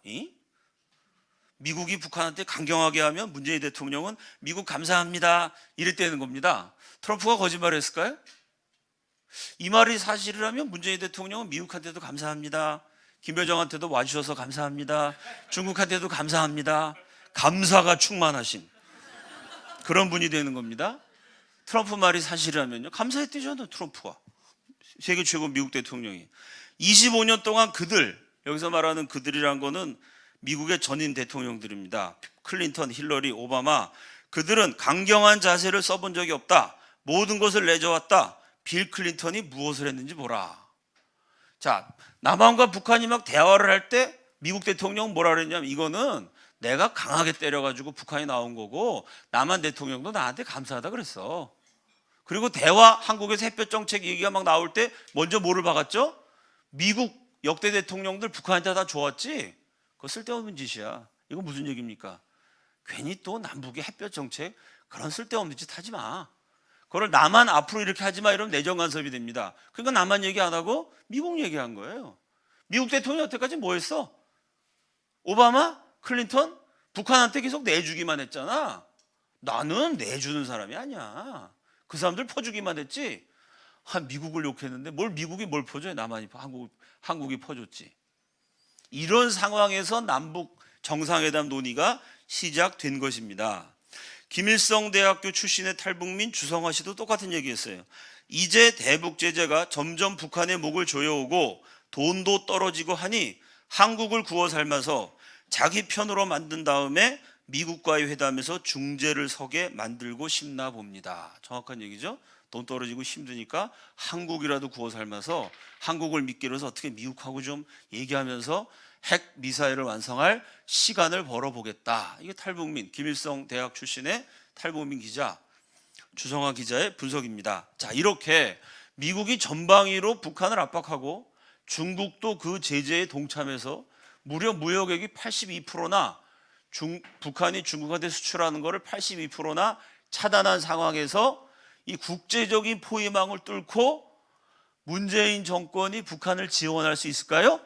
미국이 북한한테 강경하게 하면 문재인 대통령은 미국 감사합니다, 이랬다는 겁니다. 트럼프가 거짓말을 했을까요? 이 말이 사실이라면 문재인 대통령은 미국한테도 감사합니다, 김여정한테도 와주셔서 감사합니다, 중국한테도 감사합니다, 감사가 충만하신 그런 분이 되는 겁니다. 트럼프 말이 사실이라면요, 감사했대잖아요. 트럼프가 세계 최고 미국 대통령이 25년 동안 그들, 여기서 말하는 그들이란 거는 미국의 전임 대통령들입니다. 클린턴, 힐러리, 오바마. 그들은 강경한 자세를 써본 적이 없다, 모든 것을 내줘왔다. 빌 클린턴이 무엇을 했는지 보라. 자, 남한과 북한이 막 대화를 할 때 미국 대통령 뭐라 그랬냐면, 이거는 내가 강하게 때려가지고 북한이 나온 거고 남한 대통령도 나한테 감사하다 그랬어. 그리고 대화, 한국에서 햇볕 정책 얘기가 막 나올 때 먼저 뭐를 박았죠? 미국 역대 대통령들 북한한테 다 좋았지? 그거 쓸데없는 짓이야. 이거 무슨 얘기입니까? 괜히 또 남북의 햇볕 정책 그런 쓸데없는 짓 하지 마. 그걸 남한 앞으로 이렇게 하지 마, 이러면 내정 간섭이 됩니다. 그러니까 남한 얘기 안 하고 미국 얘기한 거예요. 미국 대통령 여태까지 뭐 했어? 오바마? 클린턴? 북한한테 계속 내주기만 했잖아. 나는 내주는 사람이 아니야. 그 사람들 퍼주기만 했지. 미국을 욕했는데 뭘 미국이 뭘 퍼줘요? 남한이 한국이 퍼줬지. 이런 상황에서 남북 정상회담 논의가 시작된 것입니다. 김일성 대학교 출신의 탈북민 주성화 씨도 똑같은 얘기했어요. 이제 대북 제재가 점점 북한의 목을 조여오고 돈도 떨어지고 하니 한국을 구워 삶아서 자기 편으로 만든 다음에 미국과의 회담에서 중재를 서게 만들고 싶나 봅니다. 정확한 얘기죠. 돈 떨어지고 힘드니까 한국이라도 구워 삶아서 한국을 믿기로 해서 어떻게 미국하고 좀 얘기하면서 핵 미사일을 완성할 시간을 벌어보겠다. 이게 탈북민, 김일성 대학 출신의 탈북민 기자 주성화 기자의 분석입니다. 자, 이렇게 미국이 전방위로 북한을 압박하고 중국도 그 제재에 동참해서 무려 무역액이 82%나 북한이 중국한테 수출하는 것을 82%나 차단한 상황에서 이 국제적인 포위망을 뚫고 문재인 정권이 북한을 지원할 수 있을까요?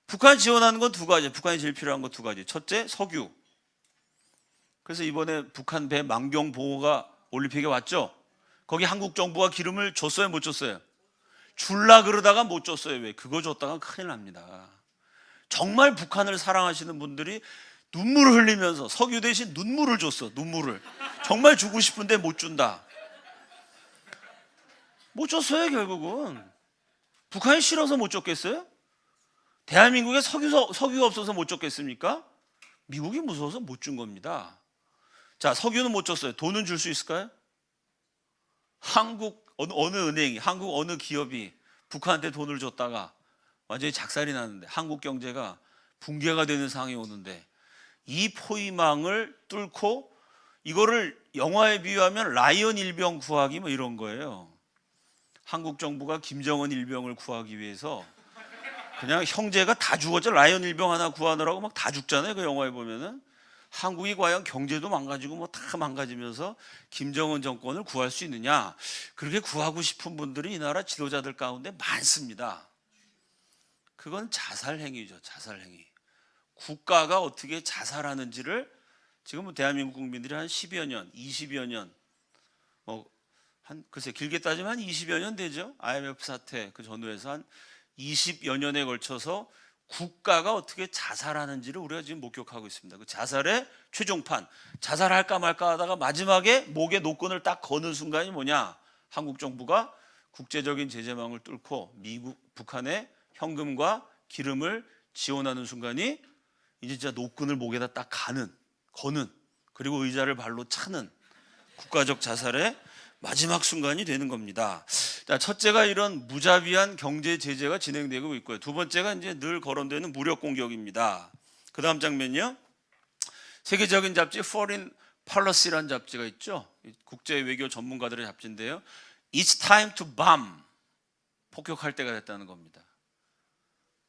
북한 지원하는 건 두 가지. 북한이 제일 필요한 건 두 가지. 첫째, 석유. 그래서 이번에 북한 배 망병 보호가 올림픽에 왔죠. 거기 한국 정부가 기름을 줬어요, 못 줬어요? 줄라 그러다가 못 줬어요. 왜? 그거 줬다가 큰일 납니다. 정말 북한을 사랑하시는 분들이 눈물을 흘리면서 석유 대신 눈물을 줬어. 눈물을. 정말 주고 싶은데 못 준다. 못 줬어요, 결국은. 북한이 싫어서 못 줬겠어요? 대한민국에 석유가 없어서 못 줬겠습니까? 미국이 무서워서 못 준 겁니다. 자, 석유는 못 줬어요. 돈은 줄 수 있을까요? 한국 어느 은행이, 한국 어느 기업이 북한한테 돈을 줬다가 완전히 작살이 나는데, 한국 경제가 붕괴가 되는 상황이 오는데, 이 포위망을 뚫고 이거를 영화에 비유하면 라이언 일병 구하기 뭐 이런 거예요. 한국 정부가 김정은 일병을 구하기 위해서 그냥 형제가 다 죽었죠. 라이언 일병 하나 구하느라고 막 다 죽잖아요. 그 영화에 보면은. 한국이 과연 경제도 망가지고 뭐 다 망가지면서 김정은 정권을 구할 수 있느냐, 그렇게 구하고 싶은 분들이 이 나라 지도자들 가운데 많습니다. 그건 자살행위죠. 자살행위. 국가가 어떻게 자살하는지를 지금 대한민국 국민들이 한 10여 년, 20여 년, 글쎄 길게 따지면 한 20여 년 되죠. IMF 사태 그 전후에서 한 20여 년에 걸쳐서 국가가 어떻게 자살하는지를 우리가 지금 목격하고 있습니다. 그 자살의 최종판, 자살할까 말까 하다가 마지막에 목에 노끈을 딱 거는 순간이 뭐냐? 한국 정부가 국제적인 제재망을 뚫고 북한에 현금과 기름을 지원하는 순간이 이제 진짜 노끈을 목에다 딱 거는, 그리고 의자를 발로 차는 국가적 자살의 마지막 순간이 되는 겁니다. 자, 첫째가 이런 무자비한 경제 제재가 진행되고 있고요. 두 번째가 이제 늘 거론되는 무력 공격입니다. 그 다음 장면요. 세계적인 잡지 Foreign Policy라는 잡지가 있죠. 국제 외교 전문가들의 잡지인데요. It's time to bomb. 폭격할 때가 됐다는 겁니다.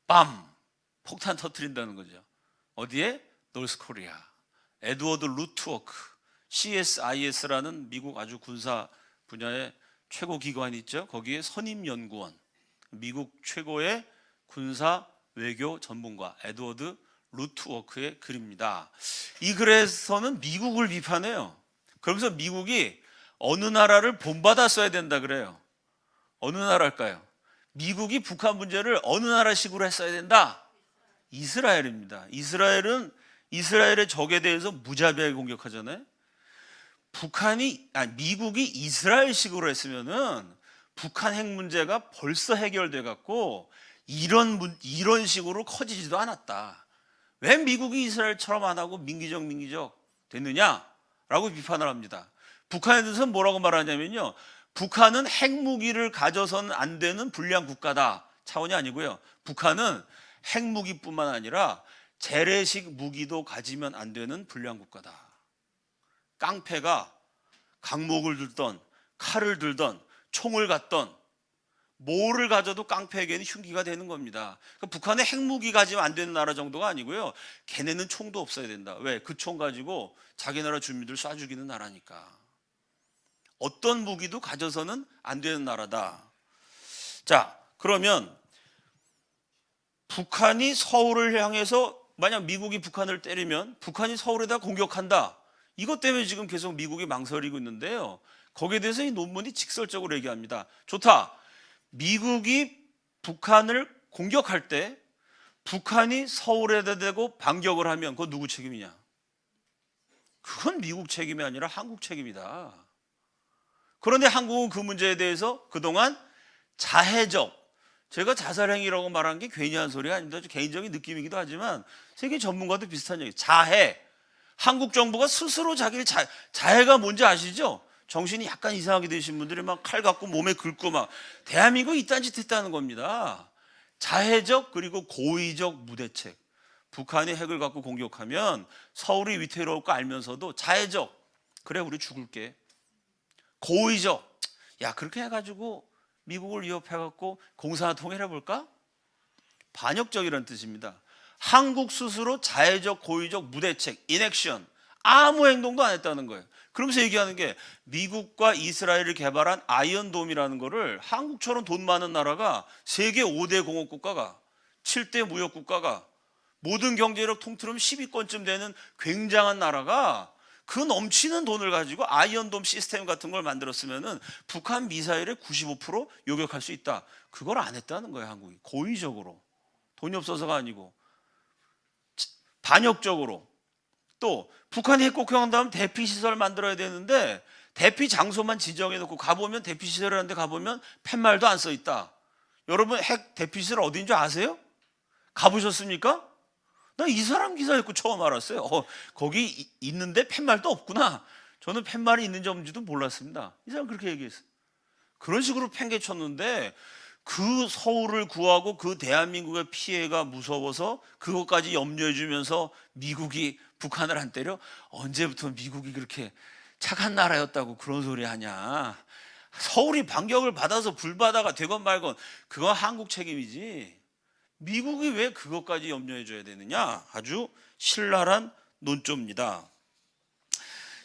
bomb. 폭탄 터뜨린다는 거죠. 어디에? 노스 코리아. 에드워드 루트워크. CSIS라는 미국 아주 군사 분야의 최고 기관이 있죠. 거기에 선임연구원, 미국 최고의 군사 외교 전문가 에드워드 루트워크의 글입니다. 이 글에서는 미국을 비판해요. 그러면서 미국이 어느 나라를 본받아 써야 된다 그래요. 어느 나라일까요? 미국이 북한 문제를 어느 나라식으로 했어야 된다? 이스라엘입니다. 이스라엘의 적에 대해서 무자비하게 공격하잖아요. 미국이 이스라엘식으로 했으면은 북한 핵 문제가 벌써 해결돼 갖고 이런 식으로 커지지도 않았다. 왜 미국이 이스라엘처럼 안 하고 민기적 됐느냐라고 비판을 합니다. 북한에 대해서 뭐라고 말하냐면요. 북한은 핵무기를 가져서는 안 되는 불량 국가다 차원이 아니고요. 북한은 핵무기뿐만 아니라 재래식 무기도 가지면 안 되는 불량 국가다. 깡패가 강목을 들던 칼을 들던 총을 갖던 뭐를 가져도 깡패에게는 흉기가 되는 겁니다. 그러니까 북한의 핵무기 가지면 안 되는 나라 정도가 아니고요. 걔네는 총도 없어야 된다. 왜? 그 총 가지고 자기 나라 주민들 쏴 죽이는 나라니까. 어떤 무기도 가져서는 안 되는 나라다. 자, 그러면 북한이 서울을 향해서 만약 미국이 북한을 때리면 북한이 서울에다 공격한다. 이것 때문에 지금 계속 미국이 망설이고 있는데요. 거기에 대해서 이 논문이 직설적으로 얘기합니다. 좋다. 미국이 북한을 공격할 때 북한이 서울에다 대고 반격을 하면 그건 누구 책임이냐? 그건 미국 책임이 아니라 한국 책임이다. 그런데 한국은 그 문제에 대해서 그동안 제가 자살행위라고 말한 게 괜히 한 소리가 아닙니다. 개인적인 느낌이기도 하지만 세계 전문가도 비슷한 얘기. 한국 정부가 스스로 자기를 자해가 뭔지 아시죠? 정신이 약간 이상하게 되신 분들이 막 칼 갖고 몸에 긁고 막 대한민국이 이딴 짓 했다는 겁니다. 자해적 그리고 고의적 무대책. 북한이 핵을 갖고 공격하면 서울이 위태로울 거 알면서도 자해적. 그래 우리 죽을게. 고의적. 야 그렇게 해가지고 미국을 위협해갖고 공산화 통일해볼까? 반역적이라는 뜻입니다. 한국 스스로 자해적, 고의적 무대책, 인액션 아무 행동도 안 했다는 거예요. 그러면서 얘기하는 게 미국과 이스라엘을 개발한 아이언돔이라는 거를 한국처럼 돈 많은 나라가 세계 5대 공업 국가가 7대 무역 국가가 모든 경제력 통틀으면 10위권쯤 되는 굉장한 나라가 그 넘치는 돈을 가지고 아이언돔 시스템 같은 걸 만들었으면은 북한 미사일의 95% 요격할 수 있다. 그걸 안 했다는 거예요, 한국이. 고의적으로. 돈이 없어서가 아니고. 반역적으로. 또 북한이 핵 공격한다면 대피시설 만들어야 되는데 대피 장소만 지정해 놓고 가보면 대피시설이라는 데 가보면 팻말도 안 써 있다. 여러분 핵 대피시설 어디인 줄 아세요? 가보셨습니까? 나 이 사람 기사 읽고 처음 알았어요. 거기 있는데 팻말도 없구나. 저는 팻말이 있는지 없는지도 몰랐습니다. 이 사람 그렇게 얘기했어요. 그런 식으로 팽개쳤는데 그 서울을 구하고 그 대한민국의 피해가 무서워서 그것까지 염려해 주면서 미국이 북한을 안 때려? 언제부터 미국이 그렇게 착한 나라였다고 그런 소리 하냐? 서울이 반격을 받아서 불바다가 되건 말건 그건 한국 책임이지. 미국이 왜 그것까지 염려해 줘야 되느냐? 아주 신랄한 논조입니다.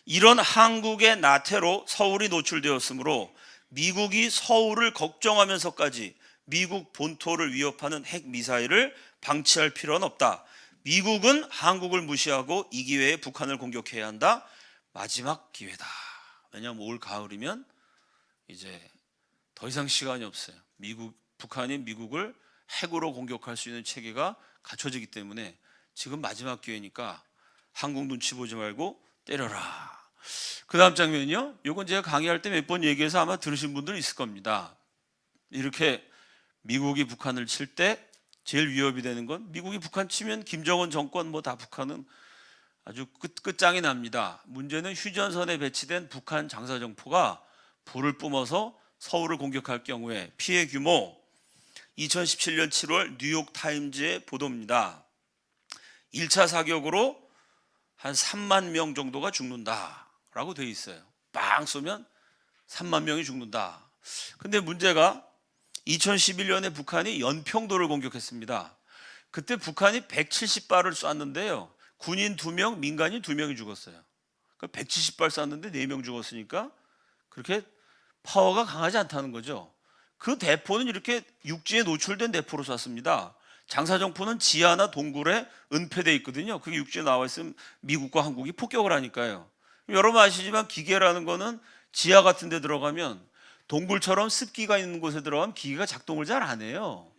이런 한국의 나태로 서울이 노출되었으므로 미국이 서울을 걱정하면서까지 미국 본토를 위협하는 핵미사일을 방치할 필요는 없다. 미국은 한국을 무시하고 이 기회에 북한을 공격해야 한다. 마지막 기회다. 왜냐하면 올 가을이면 이제 더 이상 시간이 없어요. 북한이 미국을 핵으로 공격할 수 있는 체계가 갖춰지기 때문에 지금 마지막 기회니까 한국 눈치 보지 말고 때려라. 그 다음 장면이요. 이건 제가 강의할 때 몇 번 얘기해서 아마 들으신 분들 있을 겁니다. 이렇게 미국이 북한을 칠 때 제일 위협이 되는 건, 미국이 북한 치면 김정은 정권 뭐 다 북한은 아주 끝장이 납니다. 문제는 휴전선에 배치된 북한 장사정포가 불을 뿜어서 서울을 공격할 경우에 피해 규모, 2017년 7월 뉴욕타임즈의 보도입니다. 1차 사격으로 한 3만 명 정도가 죽는다라고 되어 있어요. 빵 쏘면 3만 명이 죽는다. 근데 문제가 2011년에 북한이 연평도를 공격했습니다. 그때 북한이 170발을 쐈는데요. 군인 2명, 민간인 2명이 죽었어요. 170발 쐈는데 4명 죽었으니까 그렇게 파워가 강하지 않다는 거죠. 그 대포는 이렇게 육지에 노출된 대포로 쐈습니다. 장사정포는 지하나 동굴에 은폐되어 있거든요. 그게 육지에 나와 있으면 미국과 한국이 폭격을 하니까요. 여러분 아시지만 기계라는 거는 지하 같은 데 들어가면, 동굴처럼 습기가 있는 곳에 들어가면 기계가 작동을 잘 안 해요.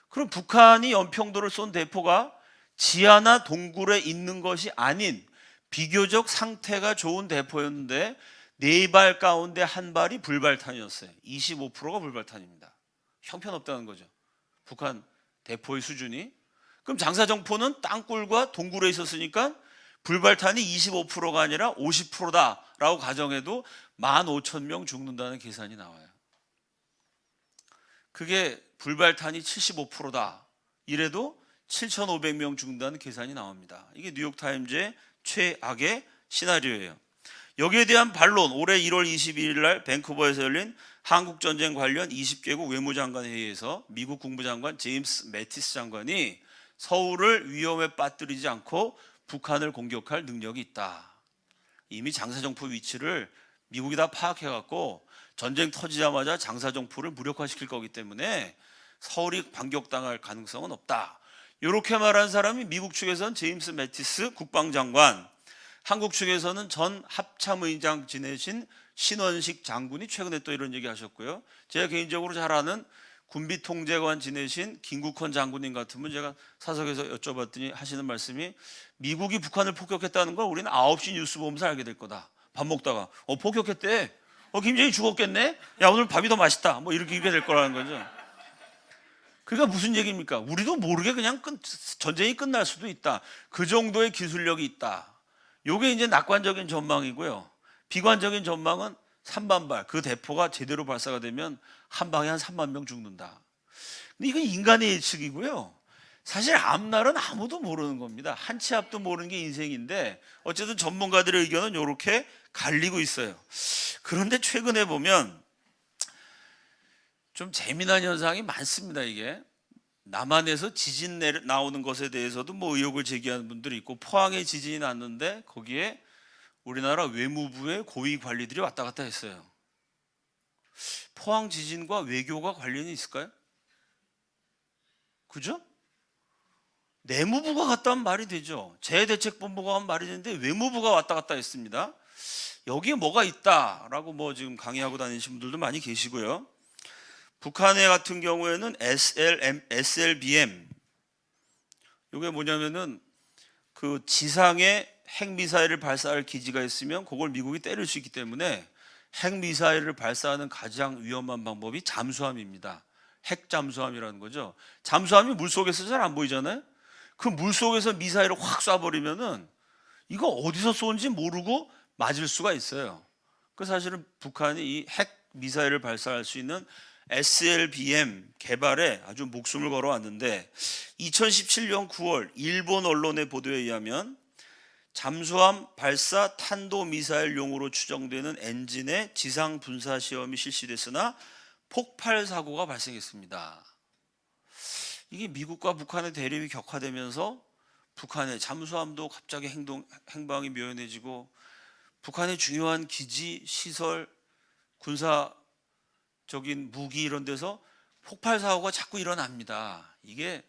그럼 북한이 연평도를 쏜 대포가 지하나 동굴에 있는 것이 아닌 비교적 상태가 좋은 대포였는데 4발 가운데 1발이 불발탄이었어요. 25%가 불발탄입니다. 형편없다는 거죠. 북한 대포의 수준이. 그럼 장사정포는 땅굴과 동굴에 있었으니까 불발탄이 25%가 아니라 50%다라고 가정해도 15,000명 죽는다는 계산이 나와요. 그게 불발탄이 75%다. 이래도 7,500명 죽는다는 계산이 나옵니다. 이게 뉴욕타임즈의 최악의 시나리오예요. 여기에 대한 반론, 올해 1월 22일 날 밴쿠버에서 열린 한국전쟁 관련 20개국 외무장관 회의에서 미국 국무장관 제임스 매티스 장관이 서울을 위험에 빠뜨리지 않고 북한을 공격할 능력이 있다. 이미 장사정포 위치를 미국이 다 파악해갖고 전쟁 터지자마자 장사정포를 무력화시킬 거기 때문에 서울이 반격당할 가능성은 없다. 이렇게 말한 사람이 미국 측에서는 제임스 매티스 국방장관, 한국 측에서는 전 합참의장 지내신 신원식 장군이 최근에 또 이런 얘기 하셨고요. 제가 개인적으로 잘 아는 군비통제관 지내신 김국헌 장군님 같으면 제가 사석에서 여쭤봤더니 하시는 말씀이, 미국이 북한을 폭격했다는 걸 우리는 9시 뉴스 보면서 알게 될 거다. 밥 먹다가 폭격했대. 김정일이 죽었겠네. 야, 오늘 밥이 더 맛있다. 뭐 이렇게 될 거라는 거죠. 그러니까 무슨 얘기입니까? 우리도 모르게 그냥 전쟁이 끝날 수도 있다. 그 정도의 기술력이 있다. 요게 이제 낙관적인 전망이고요. 비관적인 전망은 3만발, 그 대포가 제대로 발사가 되면 한 방에 한 3만 명 죽는다. 근데 이건 인간의 예측이고요. 사실 앞날은 아무도 모르는 겁니다. 한 치 앞도 모르는 게 인생인데 어쨌든 전문가들의 의견은 이렇게 갈리고 있어요. 그런데 최근에 보면 좀 재미난 현상이 많습니다. 이게 남한에서 지진 나오는 것에 대해서도 뭐 의혹을 제기하는 분들이 있고, 포항에 지진이 났는데 거기에 우리나라 외무부의 고위 관리들이 왔다 갔다 했어요. 포항 지진과 외교가 관련이 있을까요? 그죠? 내무부가 갔다 하면 말이 되죠. 재해대책본부가 하면 말이 되는데 외무부가 왔다 갔다 했습니다. 여기에 뭐가 있다라고 뭐 지금 강의하고 다니시는 분들도 많이 계시고요. 북한의 같은 경우에는 SLBM, 이게 뭐냐면은 그 지상에 핵미사일을 발사할 기지가 있으면 그걸 미국이 때릴 수 있기 때문에 핵미사일을 발사하는 가장 위험한 방법이 잠수함입니다. 핵잠수함이라는 거죠. 잠수함이 물속에서 잘 안 보이잖아요. 그 물속에서 미사일을 확 쏴버리면은 이거 어디서 쏘는지 모르고 맞을 수가 있어요. 그 사실은 북한이 이 핵미사일을 발사할 수 있는 SLBM 개발에 아주 목숨을 걸어왔는데 2017년 9월 일본 언론의 보도에 의하면 잠수함 발사 탄도미사일용으로 추정되는 엔진의 지상 분사 시험이 실시됐으나 폭발 사고가 발생했습니다. 이게 미국과 북한의 대립이 격화되면서 북한의 잠수함도 갑자기 행방이 묘연해지고 북한의 중요한 기지, 시설, 군사적인 무기 이런 데서 폭발 사고가 자꾸 일어납니다. 이게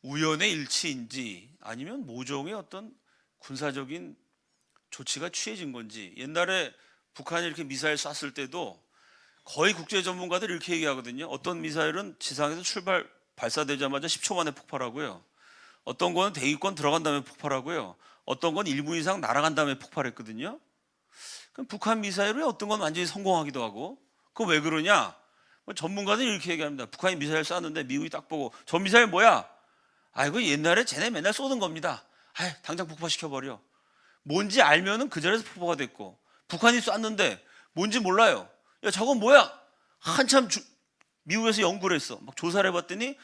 우연의 일치인지 아니면 모종의 어떤 군사적인 조치가 취해진 건지. 옛날에 북한이 이렇게 미사일 쐈을 때도 거의 국제 전문가들이 이렇게 얘기하거든요. 어떤 미사일은 지상에서 발사되자마자 10초 만에 폭발하고요. 어떤 거는 대기권 들어간 다음에 폭발하고요. 어떤 건 1분 이상 날아간 다음에 폭발했거든요. 그럼 북한 미사일은 어떤 건 완전히 성공하기도 하고. 그거 왜 그러냐? 전문가들이 이렇게 얘기합니다. 북한이 미사일 쐈는데 미국이 딱 보고 저 미사일 뭐야? 이거 옛날에 쟤네 맨날 쏘던 겁니다. 당장 폭파시켜버려. 뭔지 알면은 그 자리에서 폭파가 됐고, 북한이 쐈는데 뭔지 몰라요. 야, 저건 뭐야? 한참 미국에서 연구를 했어. 막 조사를 해봤더니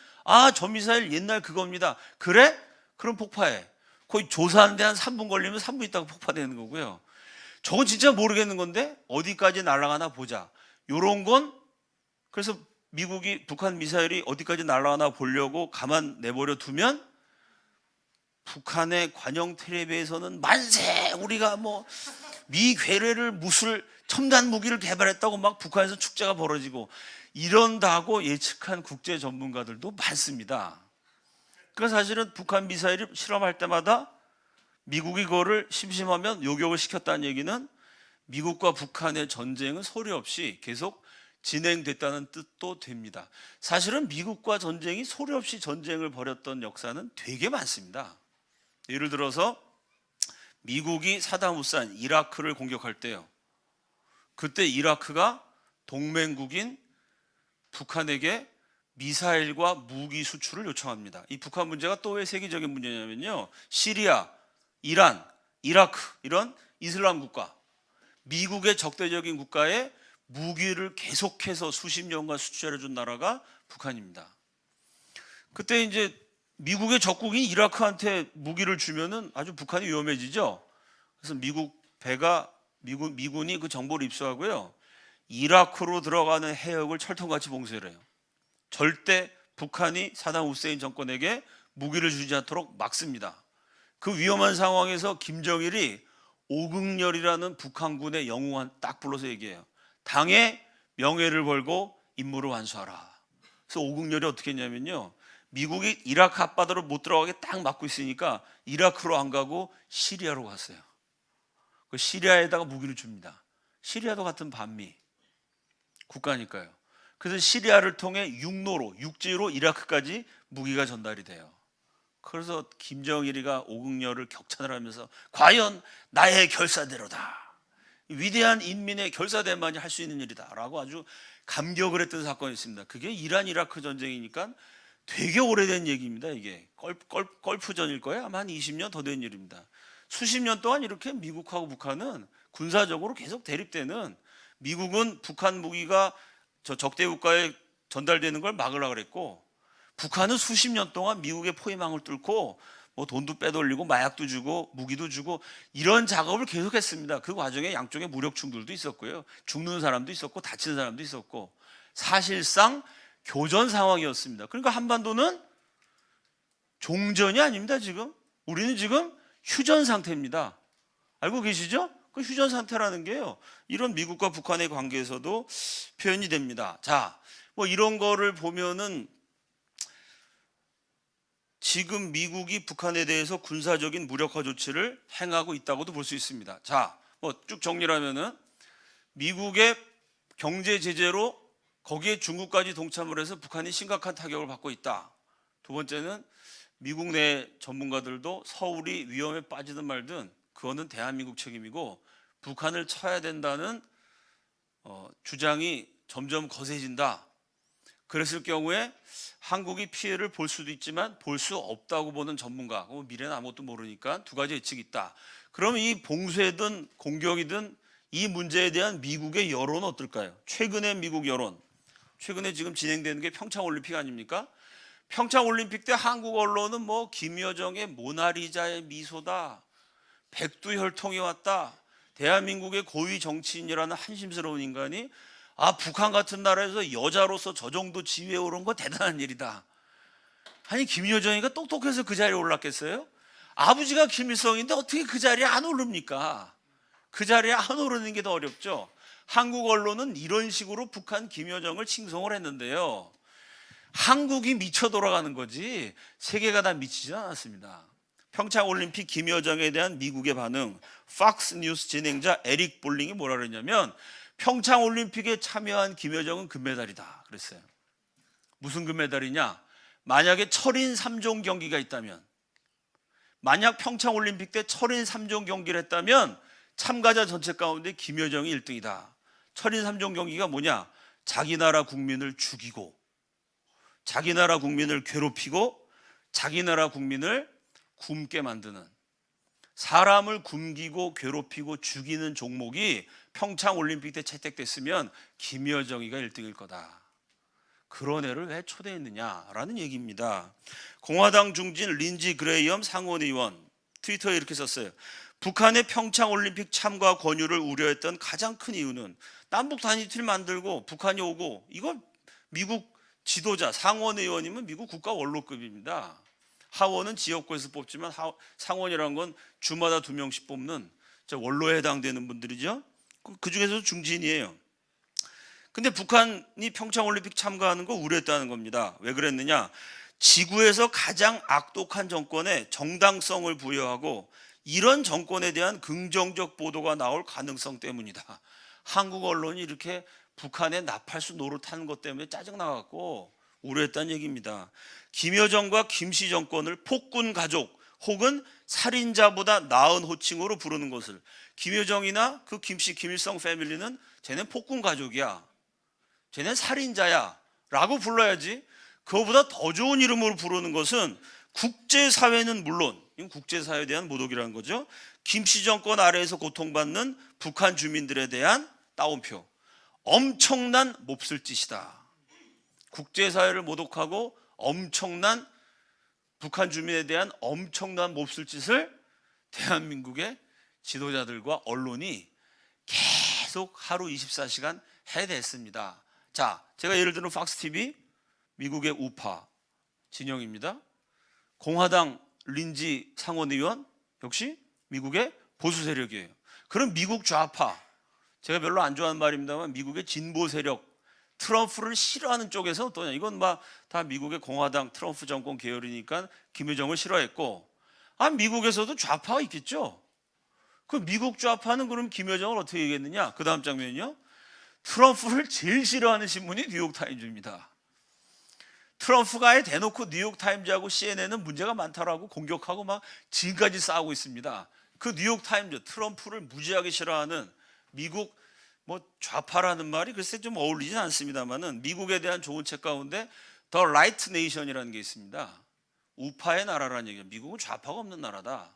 저 미사일 옛날 그겁니다. 그래? 그럼 폭파해. 거의 조사하는데 한 3분 걸리면 3분 있다가 폭파되는 거고요. 저건 진짜 모르겠는 건데 어디까지 날아가나 보자. 요런 건 그래서 미국이 북한 미사일이 어디까지 날아가나 보려고 가만 내버려 두면 북한의 관영 텔레비에서는 만세 우리가 미괴뢰를 무술 첨단 무기를 개발했다고 막 북한에서 축제가 벌어지고 이런다고 예측한 국제 전문가들도 많습니다. 그러니까 사실은 북한 미사일을 실험할 때마다 미국이 그거를 심심하면 요격을 시켰다는 얘기는 미국과 북한의 전쟁은 소리 없이 계속 진행됐다는 뜻도 됩니다. 사실은 미국과 전쟁이 소리 없이 전쟁을 벌였던 역사는 되게 많습니다. 예를 들어서 미국이 사담 후세인 이라크를 공격할 때요. 그때 이라크가 동맹국인 북한에게 미사일과 무기 수출을 요청합니다. 이 북한 문제가 또 왜 세계적인 문제냐면요. 시리아, 이란, 이라크 이런 이슬람 국가, 미국의 적대적인 국가에 무기를 계속해서 수십 년간 수출해준 나라가 북한입니다. 그때 이제 미국의 적국인 이라크한테 무기를 주면은 아주 북한이 위험해지죠. 그래서 미군이 그 정보를 입수하고요. 이라크로 들어가는 해역을 철통같이 봉쇄를 해요. 절대 북한이 사담 후세인 정권에게 무기를 주지 않도록 막습니다. 그 위험한 상황에서 김정일이 오극렬이라는 북한군의 영웅한 딱 불러서 얘기해요. 당의 명예를 걸고 임무를 완수하라. 그래서 오극렬이 어떻게 했냐면요. 미국이 이라크 앞바다로 못 들어가게 딱 막고 있으니까 이라크로 안 가고 시리아로 갔어요. 그 시리아에다가 무기를 줍니다. 시리아도 같은 반미 국가니까요. 그래서 시리아를 통해 육지로 이라크까지 무기가 전달이 돼요. 그래서 김정일이가 오극렬을 격찬을 하면서 과연 나의 결사대로다. 위대한 인민의 결사대만이 할 수 있는 일이다 라고 아주 감격을 했던 사건이 있습니다. 그게 이란 이라크 전쟁이니까 되게 오래된 얘기입니다. 이게 걸프전일 거예요. 아마 한 20년 더 된 일입니다. 수십 년 동안 이렇게 미국하고 북한은 군사적으로 계속 대립되는, 미국은 북한 무기가 저 적대 국가에 전달되는 걸 막으려고 그랬고, 북한은 수십 년 동안 미국의 포위망을 뚫고 돈도 빼돌리고 마약도 주고 무기도 주고 이런 작업을 계속했습니다. 그 과정에 양쪽에 무력 충돌도 있었고요. 죽는 사람도 있었고 다치는 사람도 있었고 사실상 교전 상황이었습니다. 그러니까 한반도는 종전이 아닙니다. 지금 우리는 지금 휴전 상태입니다. 알고 계시죠? 그 휴전 상태라는 게요. 이런 미국과 북한의 관계에서도 표현이 됩니다. 자, 이런 거를 보면은 지금 미국이 북한에 대해서 군사적인 무력화 조치를 행하고 있다고도 볼 수 있습니다. 자, 쭉 정리를 하면은 미국의 경제 제재로 거기에 중국까지 동참을 해서 북한이 심각한 타격을 받고 있다. 두 번째는 미국 내 전문가들도 서울이 위험에 빠지든 말든 그거는 대한민국 책임이고 북한을 쳐야 된다는 주장이 점점 거세진다. 그랬을 경우에 한국이 피해를 볼 수도 있지만 볼 수 없다고 보는 전문가, 미래는 아무것도 모르니까 두 가지 예측이 있다. 그럼 이 봉쇄든 공격이든 이 문제에 대한 미국의 여론은 어떨까요? 최근의 미국 여론, 최근에 지금 진행되는 게 평창올림픽 아닙니까? 평창올림픽 때 한국 언론은 뭐 김여정의 모나리자의 미소다, 백두혈통이 왔다, 대한민국의 고위 정치인이라는 한심스러운 인간이 북한 같은 나라에서 여자로서 저 정도 지위에 오른 거 대단한 일이다. 아니 김여정이가 똑똑해서 그 자리에 올랐겠어요? 아버지가 김일성인데 어떻게 그 자리에 안 오릅니까? 그 자리에 안 오르는 게 더 어렵죠. 한국 언론은 이런 식으로 북한 김여정을 칭송을 했는데요, 한국이 미쳐 돌아가는 거지 세계가 다 미치지 않았습니다. 평창올림픽 김여정에 대한 미국의 반응, 팍스 뉴스 진행자 에릭 볼링이 뭐라 그랬냐면 평창올림픽에 참여한 김여정은 금메달이다 그랬어요. 무슨 금메달이냐? 만약에 철인 3종 경기가 있다면, 만약 평창올림픽 때 철인 3종 경기를 했다면 참가자 전체 가운데 김여정이 1등이다. 철인 3종 경기가 뭐냐? 자기 나라 국민을 죽이고, 자기 나라 국민을 괴롭히고, 자기 나라 국민을 굶게 만드는, 사람을 굶기고 괴롭히고 죽이는 종목이 평창올림픽 때 채택됐으면 김여정이가 1등일 거다. 그런 애를 왜 초대했느냐라는 얘기입니다. 공화당 중진 린지 그레이엄 상원의원 트위터에 이렇게 썼어요. 북한의 평창올림픽 참가 권유를 우려했던 가장 큰 이유는 남북 단일팀을 만들고 북한이 오고, 이거 미국 지도자, 상원의원이면 미국 국가 원로급입니다. 하원은 지역구에서 뽑지만 상원이라는 건 주마다 2명씩 뽑는 원로에 해당되는 분들이죠. 그 중에서도 중진이에요. 근데 북한이 평창올림픽 참가하는 거 우려했다는 겁니다. 왜 그랬느냐? 지구에서 가장 악독한 정권에 정당성을 부여하고 이런 정권에 대한 긍정적 보도가 나올 가능성 때문이다. 한국 언론이 이렇게 북한의 나팔수 노릇하는 것 때문에 짜증나갖고 우려했다는 얘기입니다. 김여정과 김씨 정권을 폭군 가족 혹은 살인자보다 나은 호칭으로 부르는 것을, 김여정이나 그 김씨 김일성 패밀리는 쟤는 폭군 가족이야, 쟤는 살인자야 라고 불러야지, 그거보다 더 좋은 이름으로 부르는 것은 국제사회는 물론, 이건 국제사회에 대한 모독이라는 거죠. 김씨 정권 아래에서 고통받는 북한 주민들에 대한 따옴표, 엄청난 몹쓸 짓이다. 국제사회를 모독하고 엄청난 북한 주민에 대한 엄청난 몹쓸 짓을 대한민국의 지도자들과 언론이 계속 하루 24시간 해냈습니다. 자, 제가 예를 들어 팍스TV, 미국의 우파 진영입니다. 공화당 린지 상원의원 역시 미국의 보수 세력이에요. 그럼 미국 좌파, 제가 별로 안 좋아하는 말입니다만 미국의 진보 세력, 트럼프를 싫어하는 쪽에서 어떠냐? 이건 다 미국의 공화당 트럼프 정권 계열이니까 김여정을 싫어했고, 미국에서도 좌파가 있겠죠. 그 미국 좌파는 그럼 김여정을 어떻게 얘기했느냐? 그 다음 장면이요. 트럼프를 제일 싫어하는 신문이 뉴욕타임즈입니다. 트럼프가 아예 대놓고 뉴욕타임즈하고 CNN은 문제가 많다라고 공격하고 막 지금까지 싸우고 있습니다. 그 뉴욕타임즈, 트럼프를 무지하게 싫어하는 미국 좌파라는 말이 글쎄 좀 어울리진 않습니다만은 미국에 대한 좋은 책 가운데 더 라이트 네이션이라는 게 있습니다. 우파의 나라라는 얘기예요. 미국은 좌파가 없는 나라다.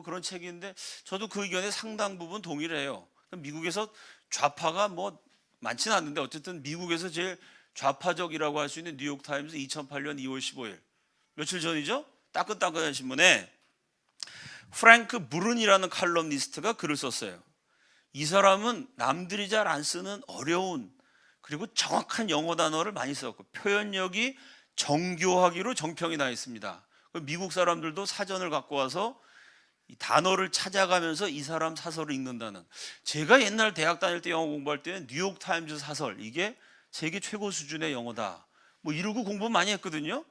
그런 책인데 저도 그 의견에 상당 부분 동의를 해요. 미국에서 좌파가 많지는 않는데 어쨌든 미국에서 제일 좌파적이라고 할 수 있는 뉴욕타임즈 2008년 2월 15일 며칠 전이죠? 따끈따끈한 신문에 프랭크 브룬이라는 칼럼니스트가 글을 썼어요. 이 사람은 남들이 잘 안 쓰는 어려운 그리고 정확한 영어 단어를 많이 썼고 표현력이 정교하기로 정평이 나 있습니다. 미국 사람들도 사전을 갖고 와서 이 단어를 찾아가면서 이 사람 사설을 읽는다는, 제가 옛날 대학 다닐 때 영어 공부할 때는 뉴욕타임즈 사설 이게 세계 최고 수준의 영어다 이러고 공부 많이 했거든요.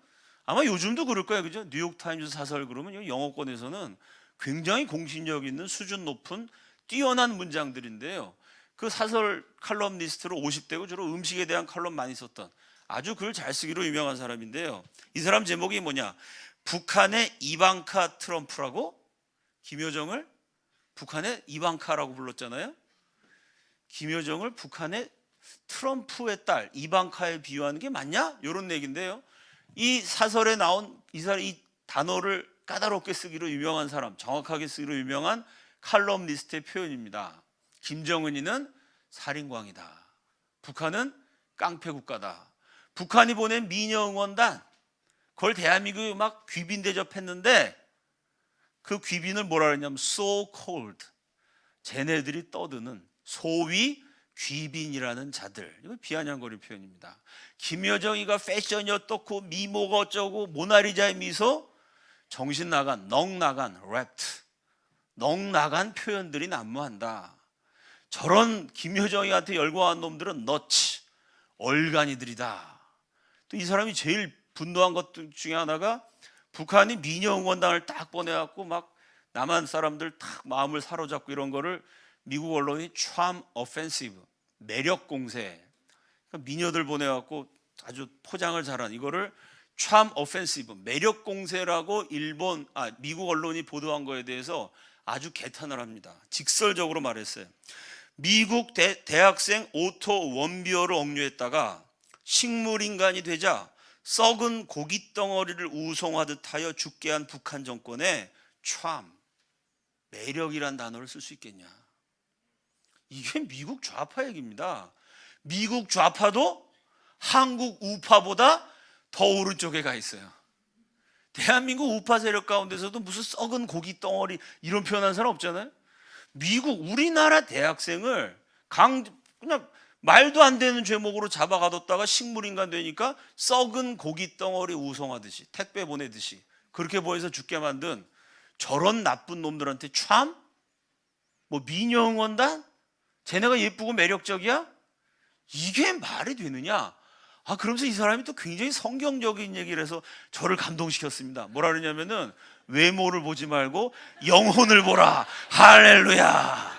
아마 요즘도 그럴 거예요, 그죠? 뉴욕타임즈 사설 그러면 영어권에서는 굉장히 공신력 있는 수준 높은 뛰어난 문장들인데요. 그 사설 칼럼니스트로 50대고 주로 음식에 대한 칼럼 많이 썼던 아주 글 잘 쓰기로 유명한 사람인데요. 이 사람 제목이 뭐냐? 북한의 이방카 트럼프라고. 김여정을 북한의 이방카라고 불렀잖아요. 김여정을 북한의 트럼프의 딸 이방카에 비유하는 게 맞냐? 이런 얘기인데요. 이 사설에 나온 이 단어를 까다롭게 쓰기로 유명한 사람, 정확하게 쓰기로 유명한 칼럼니스트의 표현입니다. 김정은이는 살인광이다. 북한은 깡패 국가다. 북한이 보낸 미녀 응원단, 그걸 대한민국이 막 귀빈 대접했는데 그 귀빈을 뭐라 그랬냐면 so called, 쟤네들이 떠드는 소위 귀빈이라는 자들. 이거 비아냥거리는 표현입니다. 김여정이가 패션이 어떻고 미모가 어쩌고 모나리자의 미소, 정신 나간, 넋 나간 랩트, 넋 나간 표현들이 난무한다. 저런 김여정이한테 열광한 놈들은 너치, 얼간이들이다. 또 이 사람이 제일 분노한 것 중에 하나가 북한이 미녀 응원단을 딱 보내갖고 막 남한 사람들 딱 마음을 사로잡고 이런 거를 미국 언론이 charm offensive, 매력 공세, 그러니까 미녀들 보내갖고 아주 포장을 잘한 이거를 charm offensive, 매력 공세라고 미국 언론이 보도한 거에 대해서 아주 개탄을 합니다. 직설적으로 말했어요. 미국 대학생 오토 원비어를 억류했다가 식물인간이 되자 썩은 고깃덩어리를 우송하듯 하여 죽게 한 북한 정권에 charm, 매력이란 단어를 쓸 수 있겠냐. 이게 미국 좌파 얘기입니다. 미국 좌파도 한국 우파보다 더 오른쪽에 가 있어요. 대한민국 우파 세력 가운데서도 무슨 썩은 고기 덩어리 이런 표현하는 사람 없잖아요. 미국 우리나라 대학생을 그냥 말도 안 되는 제목으로 잡아가뒀다가 식물인간 되니까 썩은 고기 덩어리 우송하듯이 택배 보내듯이 그렇게 보여서 죽게 만든 저런 나쁜 놈들한테 참? 뭐 미녀 응원단? 쟤네가 예쁘고 매력적이야? 이게 말이 되느냐? 그러면서 이 사람이 또 굉장히 성경적인 얘기를 해서 저를 감동시켰습니다. 뭐라 그러냐면은 외모를 보지 말고 영혼을 보라. 할렐루야.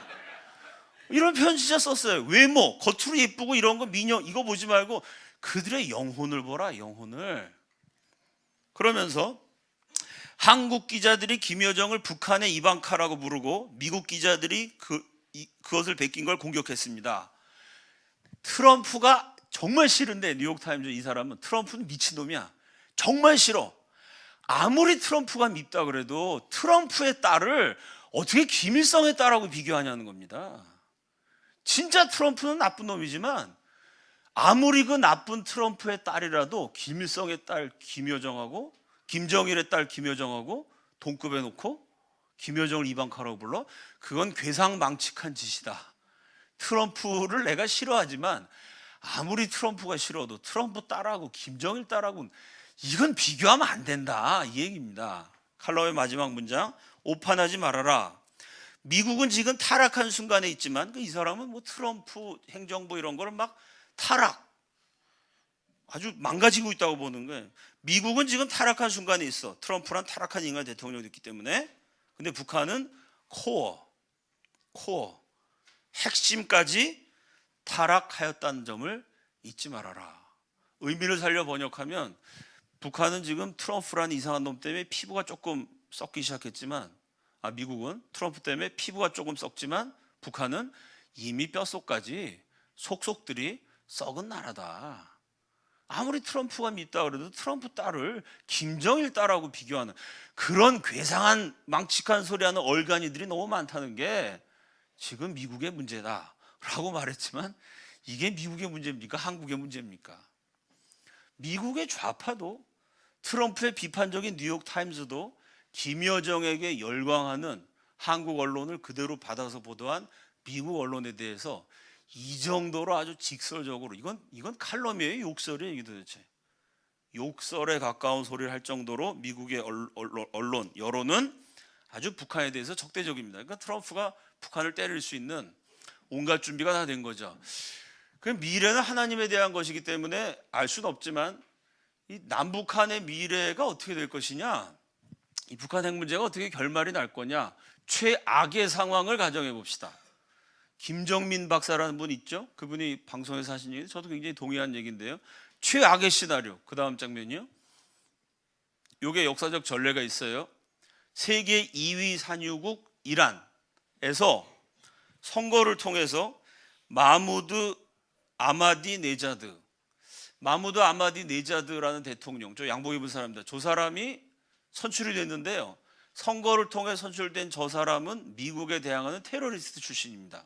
이런 표현 진짜 썼어요. 외모, 겉으로 예쁘고 이런 거 미녀 이거 보지 말고 그들의 영혼을 보라. 영혼을. 그러면서 한국 기자들이 김여정을 북한의 이방카라고 부르고 미국 기자들이 그것을 베낀 걸 공격했습니다. 트럼프가 정말 싫은데 뉴욕타임즈 이 사람은 트럼프는 미친놈이야. 정말 싫어. 아무리 트럼프가 밉다 그래도 트럼프의 딸을 어떻게 김일성의 딸하고 비교하냐는 겁니다. 진짜 트럼프는 나쁜 놈이지만 아무리 그 나쁜 트럼프의 딸이라도 김일성의 딸 김여정하고 김정일의 딸 김여정하고 동급에 놓고 김여정을 이방카라고 불러? 그건 괴상망측한 짓이다. 트럼프를 내가 싫어하지만 아무리 트럼프가 싫어도 트럼프 딸하고 김정일 딸하고 이건 비교하면 안 된다 이 얘기입니다. 칼럼의 마지막 문장, 오판하지 말아라. 미국은 지금 타락한 순간에 있지만 이 사람은 뭐 트럼프 행정부 이런 거를 막 타락, 아주 망가지고 있다고 보는 거예요. 미국은 지금 타락한 순간에 있어. 트럼프란 타락한 인간 대통령이 됐기 때문에. 근데 북한은 코어, 핵심까지 타락하였다는 점을 잊지 말아라. 의미를 살려 번역하면 북한은 지금 트럼프라는 이상한 놈 때문에 피부가 조금 썩기 시작했지만 미국은 트럼프 때문에 피부가 조금 썩지만 북한은 이미 뼛속까지 속속들이 썩은 나라다. 아무리 트럼프가 밉다 그래도 트럼프 딸을 김정일 딸하고 비교하는 그런 괴상한 망측한 소리하는 얼간이들이 너무 많다는 게 지금 미국의 문제다라고 말했지만 이게 미국의 문제입니까? 한국의 문제입니까? 미국의 좌파도 트럼프의 비판적인 뉴욕타임즈도 김여정에게 열광하는 한국 언론을 그대로 받아서 보도한 미국 언론에 대해서 이 정도로 아주 직설적으로 이건 칼럼이에요? 욕설이에요? 이게 도대체 욕설에 가까운 소리를 할 정도로 미국의 언론 여론은 아주 북한에 대해서 적대적입니다. 그러니까 트럼프가 북한을 때릴 수 있는 온갖 준비가 다 된 거죠. 그 미래는 하나님에 대한 것이기 때문에 알 수는 없지만 이 남북한의 미래가 어떻게 될 것이냐, 이 북한 핵 문제가 어떻게 결말이 날 거냐, 최악의 상황을 가정해 봅시다. 김정민 박사라는 분 있죠? 그분이 방송에서 하신 얘기 저도 굉장히 동의한 얘기인데요. 최악의 시나리오, 그 다음 장면이요. 요게 역사적 전례가 있어요. 세계 2위 산유국 이란에서 선거를 통해서 마무드 아마디네자드라는 대통령, 저 양복 입은 사람입니다. 저 사람이 선출이 됐는데요. 선거를 통해 선출된 저 사람은 미국에 대항하는 테러리스트 출신입니다.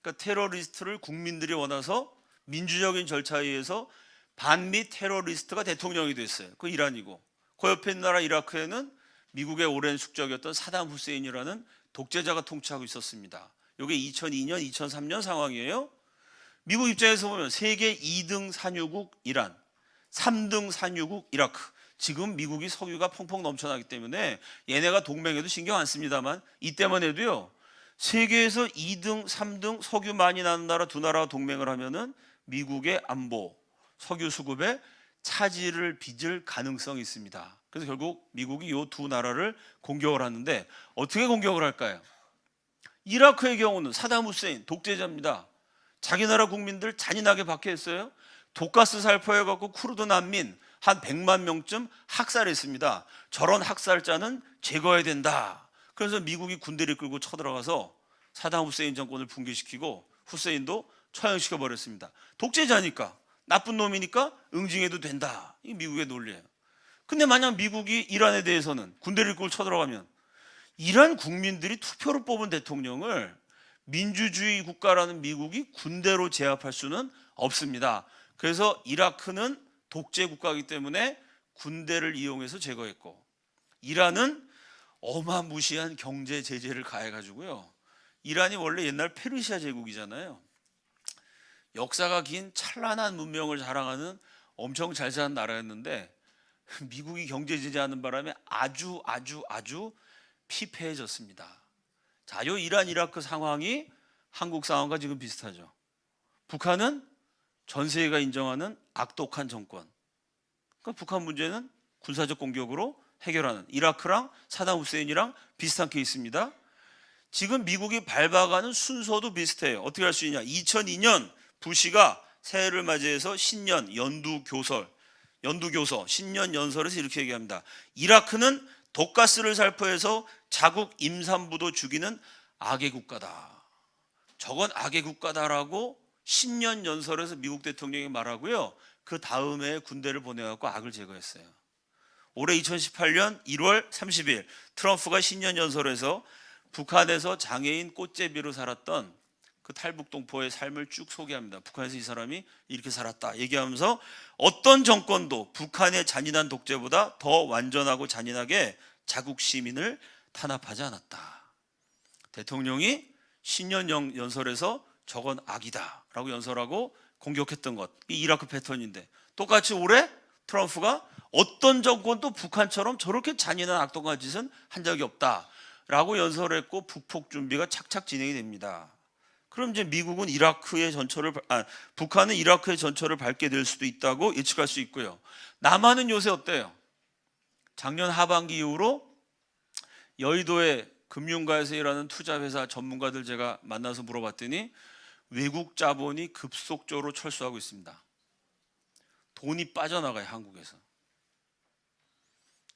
그러니까 테러리스트를 국민들이 원해서 민주적인 절차에 의해서 반미 테러리스트가 대통령이 됐어요. 그 이란이고, 그 옆에 있는 나라 이라크에는 미국의 오랜 숙적이었던 사담 후세인이라는 독재자가 통치하고 있었습니다. 이게 2002년, 2003년 상황이에요. 미국 입장에서 보면 세계 2등 산유국 이란, 3등 산유국 이라크. 지금 미국이 석유가 펑펑 넘쳐나기 때문에 얘네가 동맹에도 신경 안 씁니다만, 이때만 해도요, 세계에서 2등, 3등 석유 많이 나는 나라 두 나라가 동맹을 하면은 미국의 안보, 석유 수급에 차질을 빚을 가능성이 있습니다. 그래서 결국 미국이 이 두 나라를 공격을 하는데, 어떻게 공격을 할까요? 이라크의 경우는 사담 후세인 독재자입니다. 자기 나라 국민들 잔인하게 박해했어요. 독가스 살포해갖고 쿠르드 난민 한 100만 명쯤 학살했습니다. 저런 학살자는 제거해야 된다. 그래서 미국이 군대를 끌고 쳐들어가서 사담 후세인 정권을 붕괴시키고 후세인도 처형시켜 버렸습니다. 독재자니까, 나쁜 놈이니까 응징해도 된다. 이게 미국의 논리예요. 근데 만약 미국이 이란에 대해서는 군대를 끌고 쳐들어가면 이란 국민들이 투표로 뽑은 대통령을 민주주의 국가라는 미국이 군대로 제압할 수는 없습니다. 그래서 이라크는 독재 국가이기 때문에 군대를 이용해서 제거했고, 이란은 어마무시한 경제 제재를 가해가지고요, 이란이 원래 옛날 페르시아 제국이잖아요. 역사가 긴 찬란한 문명을 자랑하는 엄청 잘 사는 나라였는데, 미국이 경제 제재하는 바람에 아주 피폐해졌습니다. 자, 요 이란 이라크 상황이 한국 상황과 지금 비슷하죠. 북한은 전 세계가 인정하는 악독한 정권. 그러니까 북한 문제는 군사적 공격으로 해결하는, 이라크랑 사담 후세인이랑 비슷한 케이스입니다. 지금 미국이 밟아가는 순서도 비슷해요. 어떻게 할 수 있냐? 2002년 부시가 새해를 맞이해서 신년 연두교서 신년 연설에서 이렇게 얘기합니다. 이라크는 독가스를 살포해서 자국 임산부도 죽이는 악의 국가다. 저건 악의 국가다라고 신년 연설에서 미국 대통령이 말하고요, 그 다음에 군대를 보내갖고 악을 제거했어요. 올해 2018년 1월 30일 트럼프가 신년 연설에서 북한에서 장애인 꽃제비로 살았던 그 탈북동포의 삶을 쭉 소개합니다. 북한에서 이 사람이 이렇게 살았다 얘기하면서 어떤 정권도 북한의 잔인한 독재보다 더 완전하고 잔인하게 자국 시민을 탄압하지 않았다. 대통령이 신년 연설에서 저건 악이다 라고 연설하고 공격했던 것, 이 이라크 패턴인데, 똑같이 올해 트럼프가 어떤 정권도 북한처럼 저렇게 잔인한 악독한 짓은 한 적이 없다 라고 연설했고, 북폭 준비가 착착 진행이 됩니다. 그럼 이제 미국은 북한은 이라크의 전철을 밟게 될 수도 있다고 예측할 수 있고요. 남한은 요새 어때요? 작년 하반기 이후로 여의도의 금융가에서 일하는 투자회사 전문가들 제가 만나서 물어봤더니 외국 자본이 급속적으로 철수하고 있습니다. 돈이 빠져나가요, 한국에서.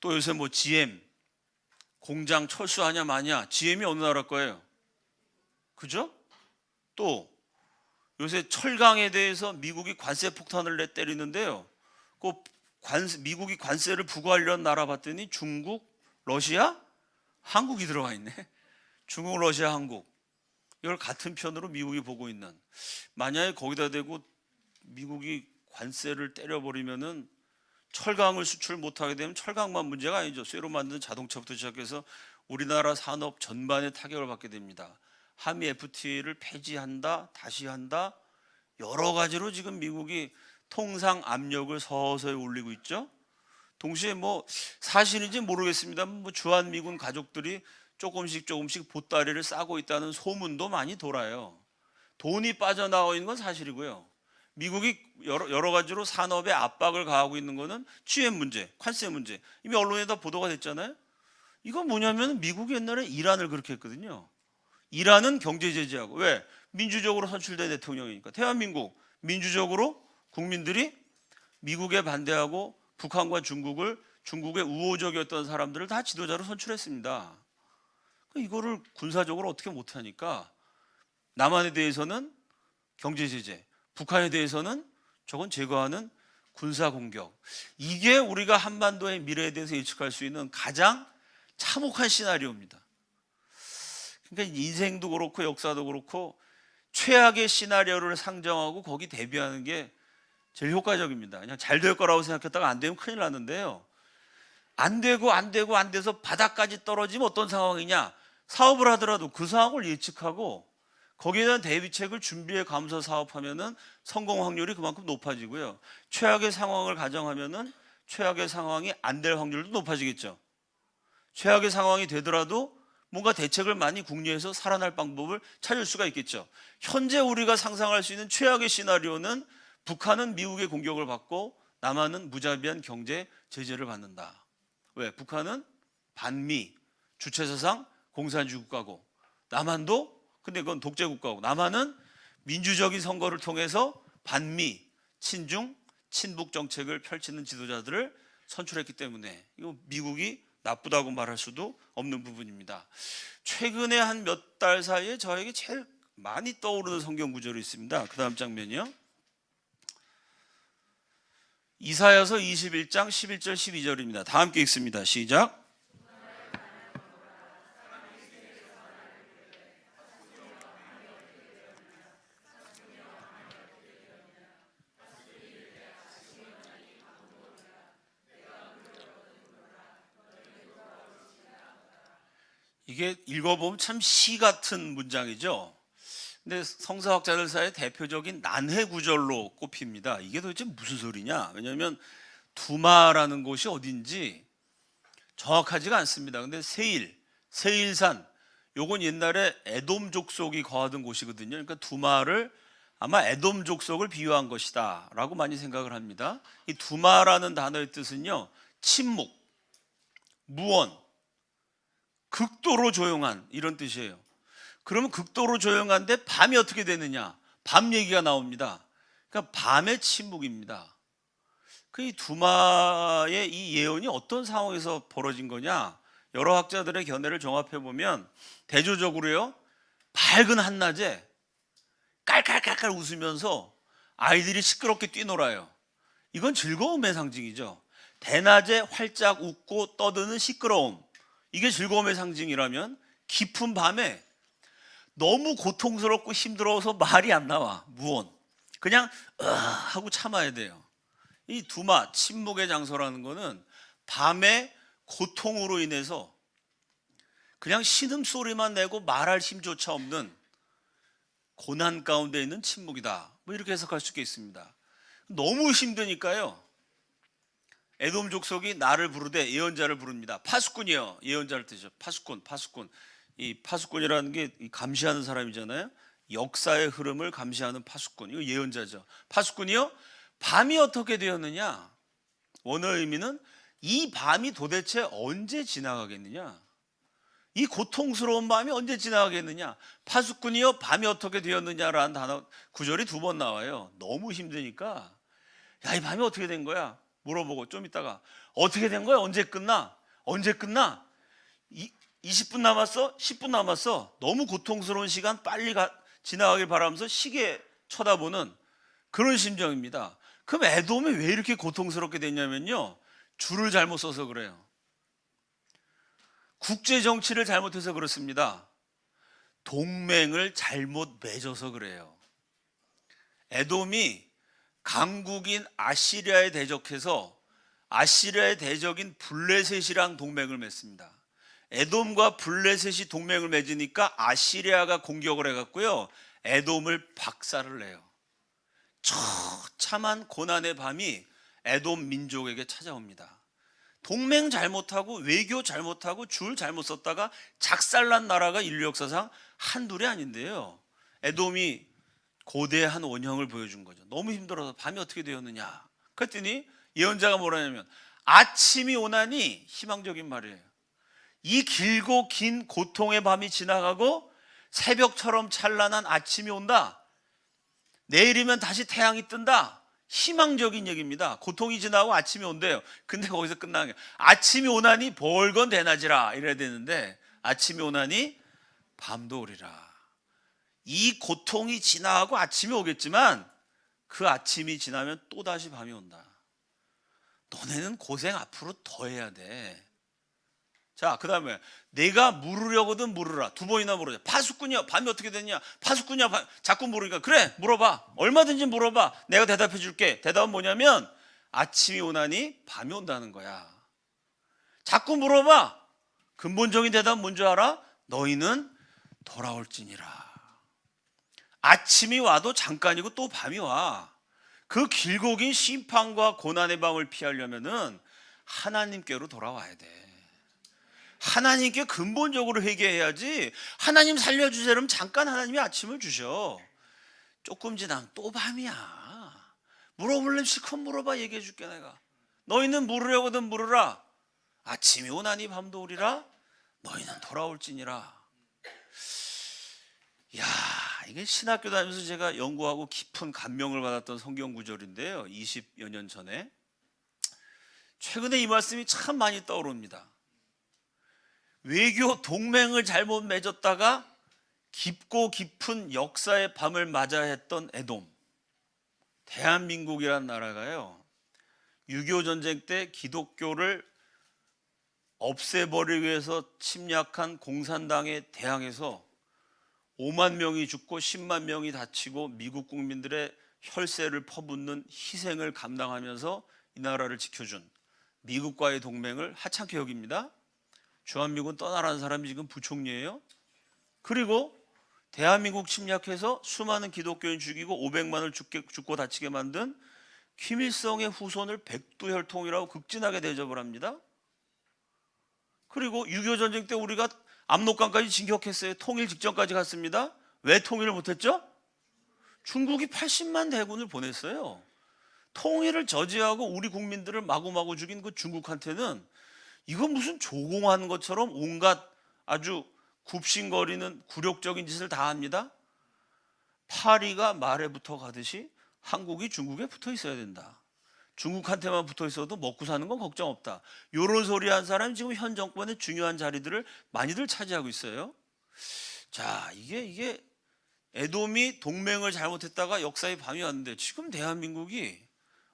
또 요새 뭐 GM 공장 철수하냐 마냐, GM이 어느 나라 거예요? 그죠? 또 요새 철강에 대해서 미국이 관세 폭탄을 때리는데요, 미국이 관세를 부과하려는 나라 봤더니 중국, 러시아, 한국이 들어가 있네. 중국, 러시아, 한국. 이걸 같은 편으로 미국이 보고 있는, 만약에 거기다 대고 미국이 관세를 때려버리면은 철강을 수출 못하게 되면 철강만 문제가 아니죠. 쇠로 만드는 자동차부터 시작해서 우리나라 산업 전반에 타격을 받게 됩니다. 한미 FTA를 폐지한다, 다시 한다, 여러 가지로 지금 미국이 통상 압력을 서서히 올리고 있죠. 동시에 뭐 사실인지 모르겠습니다만 주한미군 가족들이 조금씩 보따리를 싸고 있다는 소문도 많이 돌아요. 돈이 빠져나와 있는 건 사실이고요. 미국이 여러 가지로 산업에 압박을 가하고 있는 거는 GM 문제, 관세 문제, 이미 언론에다 보도가 됐잖아요. 이건 뭐냐면 미국이 옛날에 이란을 그렇게 했거든요. 이란은 경제 제재하고, 왜? 민주적으로 선출된 대통령이니까. 대한민국 민주적으로 국민들이 미국에 반대하고 북한과 중국의 우호적이었던 사람들을 다 지도자로 선출했습니다. 이거를 군사적으로 어떻게 못하니까 남한에 대해서는 경제 제재, 북한에 대해서는 저건 제거하는 군사 공격. 이게 우리가 한반도의 미래에 대해서 예측할 수 있는 가장 참혹한 시나리오입니다. 그러니까 인생도 그렇고 역사도 그렇고 최악의 시나리오를 상정하고 거기 대비하는 게 제일 효과적입니다. 그냥 잘 될 거라고 생각했다가 안 되면 큰일 났는데요. 안 되고 안 되고 안 돼서 바닥까지 떨어지면 어떤 상황이냐? 사업을 하더라도 그 상황을 예측하고 거기에 대한 대비책을 준비해 가면서 사업하면은 성공 확률이 그만큼 높아지고요. 최악의 상황을 가정하면은 최악의 상황이 안 될 확률도 높아지겠죠. 최악의 상황이 되더라도 뭔가 대책을 많이 궁리해서 살아날 방법을 찾을 수가 있겠죠. 현재 우리가 상상할 수 있는 최악의 시나리오는 북한은 미국의 공격을 받고 남한은 무자비한 경제 제재를 받는다. 왜? 북한은 반미, 주체사상 공산주의 국가고 남한도 근데 그건 독재 국가고 남한은 민주적인 선거를 통해서 반미, 친중, 친북 정책을 펼치는 지도자들을 선출했기 때문에 이거 미국이 나쁘다고 말할 수도 없는 부분입니다. 최근에 한 몇 달 사이에 저에게 제일 많이 떠오르는 성경 구절이 있습니다. 그 다음 장면이요. 이사야서 21장 11절 12절입니다. 다 함께 읽습니다. 시작. 이게 읽어보면 참 시 같은 문장이죠. 근데 성서학자들 사이에 대표적인 난해 구절로 꼽힙니다. 이게 도대체 무슨 소리냐? 왜냐하면 두마라는 곳이 어딘지 정확하지가 않습니다. 근데 세일산, 요건 옛날에 에돔 족속이 거하던 곳이거든요. 그러니까 두마를 아마 에돔 족속을 비유한 것이다 라고 많이 생각을 합니다. 이 두마라는 단어의 뜻은요, 침묵, 무언, 극도로 조용한 이런 뜻이에요. 그러면 극도로 조용한데 밤이 어떻게 되느냐? 밤 얘기가 나옵니다. 그러니까 밤의 침묵입니다. 이 두마의 이 예언이 어떤 상황에서 벌어진 거냐? 여러 학자들의 견해를 종합해 보면 대조적으로요, 밝은 한낮에 깔깔깔깔 웃으면서 아이들이 시끄럽게 뛰놀아요. 이건 즐거움의 상징이죠. 대낮에 활짝 웃고 떠드는 시끄러움, 이게 즐거움의 상징이라면 깊은 밤에 너무 고통스럽고 힘들어서 말이 안 나와. 무언. 그냥 하고 참아야 돼요. 이 두마, 침묵의 장소라는 거는 밤에 고통으로 인해서 그냥 신음소리만 내고 말할 힘조차 없는 고난 가운데 있는 침묵이다. 뭐 이렇게 해석할 수 있겠습니다. 너무 힘드니까요, 에돔 족속이 나를 부르되 예언자를 부릅니다. 파수꾼이요. 예언자를 뜻이죠. 파수꾼. 이 파수꾼이라는 게 감시하는 사람이잖아요. 역사의 흐름을 감시하는 파수꾼. 이거 예언자죠. 파수꾼이요. 밤이 어떻게 되었느냐? 원어의 의미는 이 밤이 도대체 언제 지나가겠느냐? 이 고통스러운 밤이 언제 지나가겠느냐? 파수꾼이요. 밤이 어떻게 되었느냐라는 단어 구절이 2번 나와요. 너무 힘드니까 야, 이 밤이 어떻게 된 거야? 물어보고 좀 있다가 어떻게 된 거야? 언제 끝나? 20분 남았어? 10분 남았어? 너무 고통스러운 시간 빨리 지나가길 바라면서 시계 쳐다보는 그런 심정입니다. 그럼 에돔이 왜 이렇게 고통스럽게 됐냐면요, 줄을 잘못 써서 그래요. 국제 정치를 잘못해서 그렇습니다. 동맹을 잘못 맺어서 그래요. 에돔이 강국인 아시리아에 대적해서 아시리아의 대적인 블레셋이랑 동맹을 맺습니다. 에돔과 블레셋이 동맹을 맺으니까 아시리아가 공격을 해갖고요, 에돔을 박살을 내요. 처참한 고난의 밤이 에돔 민족에게 찾아옵니다. 동맹 잘못하고 외교 잘못하고 줄 잘못 썼다가 작살난 나라가 인류 역사상 한둘이 아닌데요, 에돔이 고대한 원형을 보여준 거죠. 너무 힘들어서 밤이 어떻게 되었느냐? 그랬더니 예언자가 뭐라냐면 아침이 오나니, 희망적인 말이에요. 이 길고 긴 고통의 밤이 지나가고 새벽처럼 찬란한 아침이 온다. 내일이면 다시 태양이 뜬다. 희망적인 얘기입니다. 고통이 지나고 아침이 온대요. 근데 거기서 끝나는 게 아침이 오나니 벌건 대낮이라 이래야 되는데 아침이 오나니 밤도 오리라. 이 고통이 지나가고 아침이 오겠지만 그 아침이 지나면 또다시 밤이 온다. 너네는 고생 앞으로 더 해야 돼. 자, 그 다음에 내가 물으려거든 물으라. 두 번이나 물어요. 파수꾼이야. 밤이 어떻게 됐냐? 파수꾼이야. 자꾸 물으니까 그래 물어봐. 얼마든지 물어봐. 내가 대답해 줄게. 대답은 뭐냐면 아침이 오나니 밤이 온다는 거야. 자꾸 물어봐. 근본적인 대답은 뭔지 알아? 너희는 돌아올지니라. 아침이 와도 잠깐이고 또 밤이 와. 그 길고 긴 심판과 고난의 밤을 피하려면은 하나님께로 돌아와야 돼. 하나님께 근본적으로 회개해야지. 하나님 살려주세요 그러면 잠깐 하나님이 아침을 주셔. 조금 지나면 또 밤이야. 물어볼래 실컷 물어봐. 얘기해 줄게 내가. 너희는 물으려거든 물으라. 아침이 오나니 밤도 오리라. 너희는 돌아올지니라. 야, 이게 신학교 다니면서 제가 연구하고 깊은 감명을 받았던 성경 구절인데요. 20여 년 전에. 최근에 이 말씀이 참 많이 떠오릅니다. 외교 동맹을 잘못 맺었다가 깊고 깊은 역사의 밤을 맞아 했던 에돔. 대한민국이란 나라가요. 6.25 전쟁 때 기독교를 없애버리기 위해서 침략한 공산당에 대항해서 5만 명이 죽고 10만 명이 다치고 미국 국민들의 혈세를 퍼붓는 희생을 감당하면서 이 나라를 지켜준 미국과의 동맹을 하찮게 여깁니다. 주한미군 떠나라는 사람이 지금 부총리예요. 그리고 대한민국 침략해서 수많은 기독교인 죽이고 500만을 죽고 다치게 만든 김일성의 후손을 백두혈통이라고 극진하게 대접을 합니다. 그리고 6.25 전쟁 때 우리가 압록강까지 진격했어요. 통일 직전까지 갔습니다. 왜 통일을 못했죠? 중국이 80만 대군을 보냈어요. 통일을 저지하고 우리 국민들을 마구마구 죽인 그 중국한테는 이건 무슨 조공하는 것처럼 온갖 아주 굽신거리는 굴욕적인 짓을 다 합니다. 파리가 말에 붙어 가듯이 한국이 중국에 붙어 있어야 된다. 중국한테만 붙어 있어도 먹고 사는 건 걱정 없다. 이런 소리 한 사람이 지금 현 정권의 중요한 자리들을 많이들 차지하고 있어요. 자, 이게 에돔이 동맹을 잘못했다가 역사의 밤이 왔는데 지금 대한민국이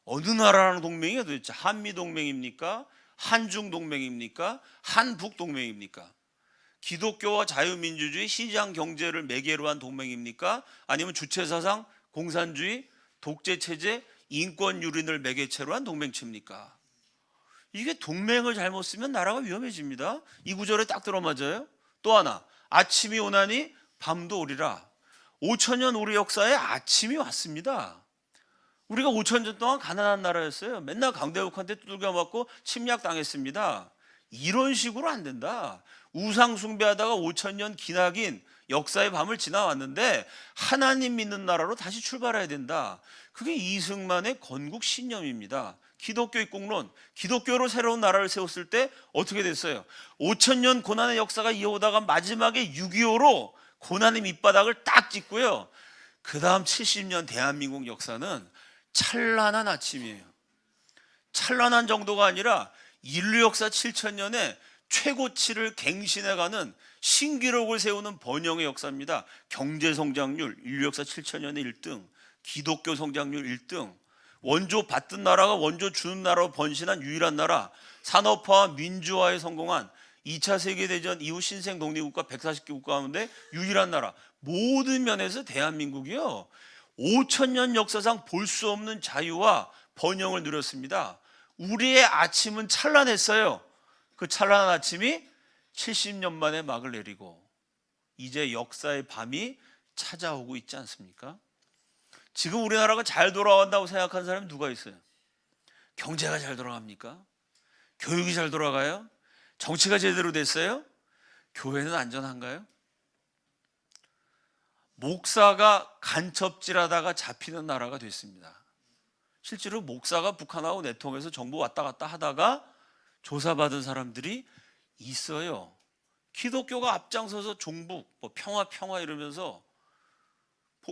어느 나라랑 동맹이에요 도대체? 한미동맹입니까? 한중동맹입니까? 한북동맹입니까? 기독교와 자유민주주의 시장 경제를 매개로 한 동맹입니까? 아니면 주체사상 공산주의 독재체제 인권 유린을 매개체로 한 동맹체입니까? 이게 동맹을 잘못 쓰면 나라가 위험해집니다. 이 구절에 딱 들어맞아요. 또 하나, 아침이 오나니 밤도 오리라. 5천년 우리 역사에 아침이 왔습니다. 우리가 5천년 동안 가난한 나라였어요. 맨날 강대국한테 두들겨 맞고 침략당했습니다. 이런 식으로 안 된다. 우상 숭배하다가 5천년 기나긴 역사의 밤을 지나왔는데 하나님 믿는 나라로 다시 출발해야 된다. 그게 이승만의 건국 신념입니다. 기독교 입국론, 기독교로 새로운 나라를 세웠을 때 어떻게 됐어요? 5천년 고난의 역사가 이어오다가 마지막에 6.25로 고난의 밑바닥을 딱 찍고요. 그 다음 70년 대한민국 역사는 찬란한 아침이에요. 찬란한 정도가 아니라 인류 역사 7천년에 최고치를 갱신해가는 신기록을 세우는 번영의 역사입니다. 경제 성장률 인류 역사 7천년에 1등, 기독교 성장률 1등, 원조 받던 나라가 원조 주는 나라로 번신한 유일한 나라, 산업화와 민주화에 성공한 2차 세계대전 이후 신생 독립국가 140개 국가 가운데 유일한 나라. 모든 면에서 대한민국이요 5천년 역사상 볼 수 없는 자유와 번영을 누렸습니다. 우리의 아침은 찬란했어요. 그 찬란한 아침이 70년 만에 막을 내리고 이제 역사의 밤이 찾아오고 있지 않습니까? 지금 우리나라가 잘 돌아간다고 생각하는 사람이 누가 있어요? 경제가 잘 돌아갑니까? 교육이 잘 돌아가요? 정치가 제대로 됐어요? 교회는 안전한가요? 목사가 간첩질하다가 잡히는 나라가 됐습니다. 실제로 목사가 북한하고 내통해서 정부 왔다 갔다 하다가 조사받은 사람들이 있어요. 기독교가 앞장서서 종북, 평화 이러면서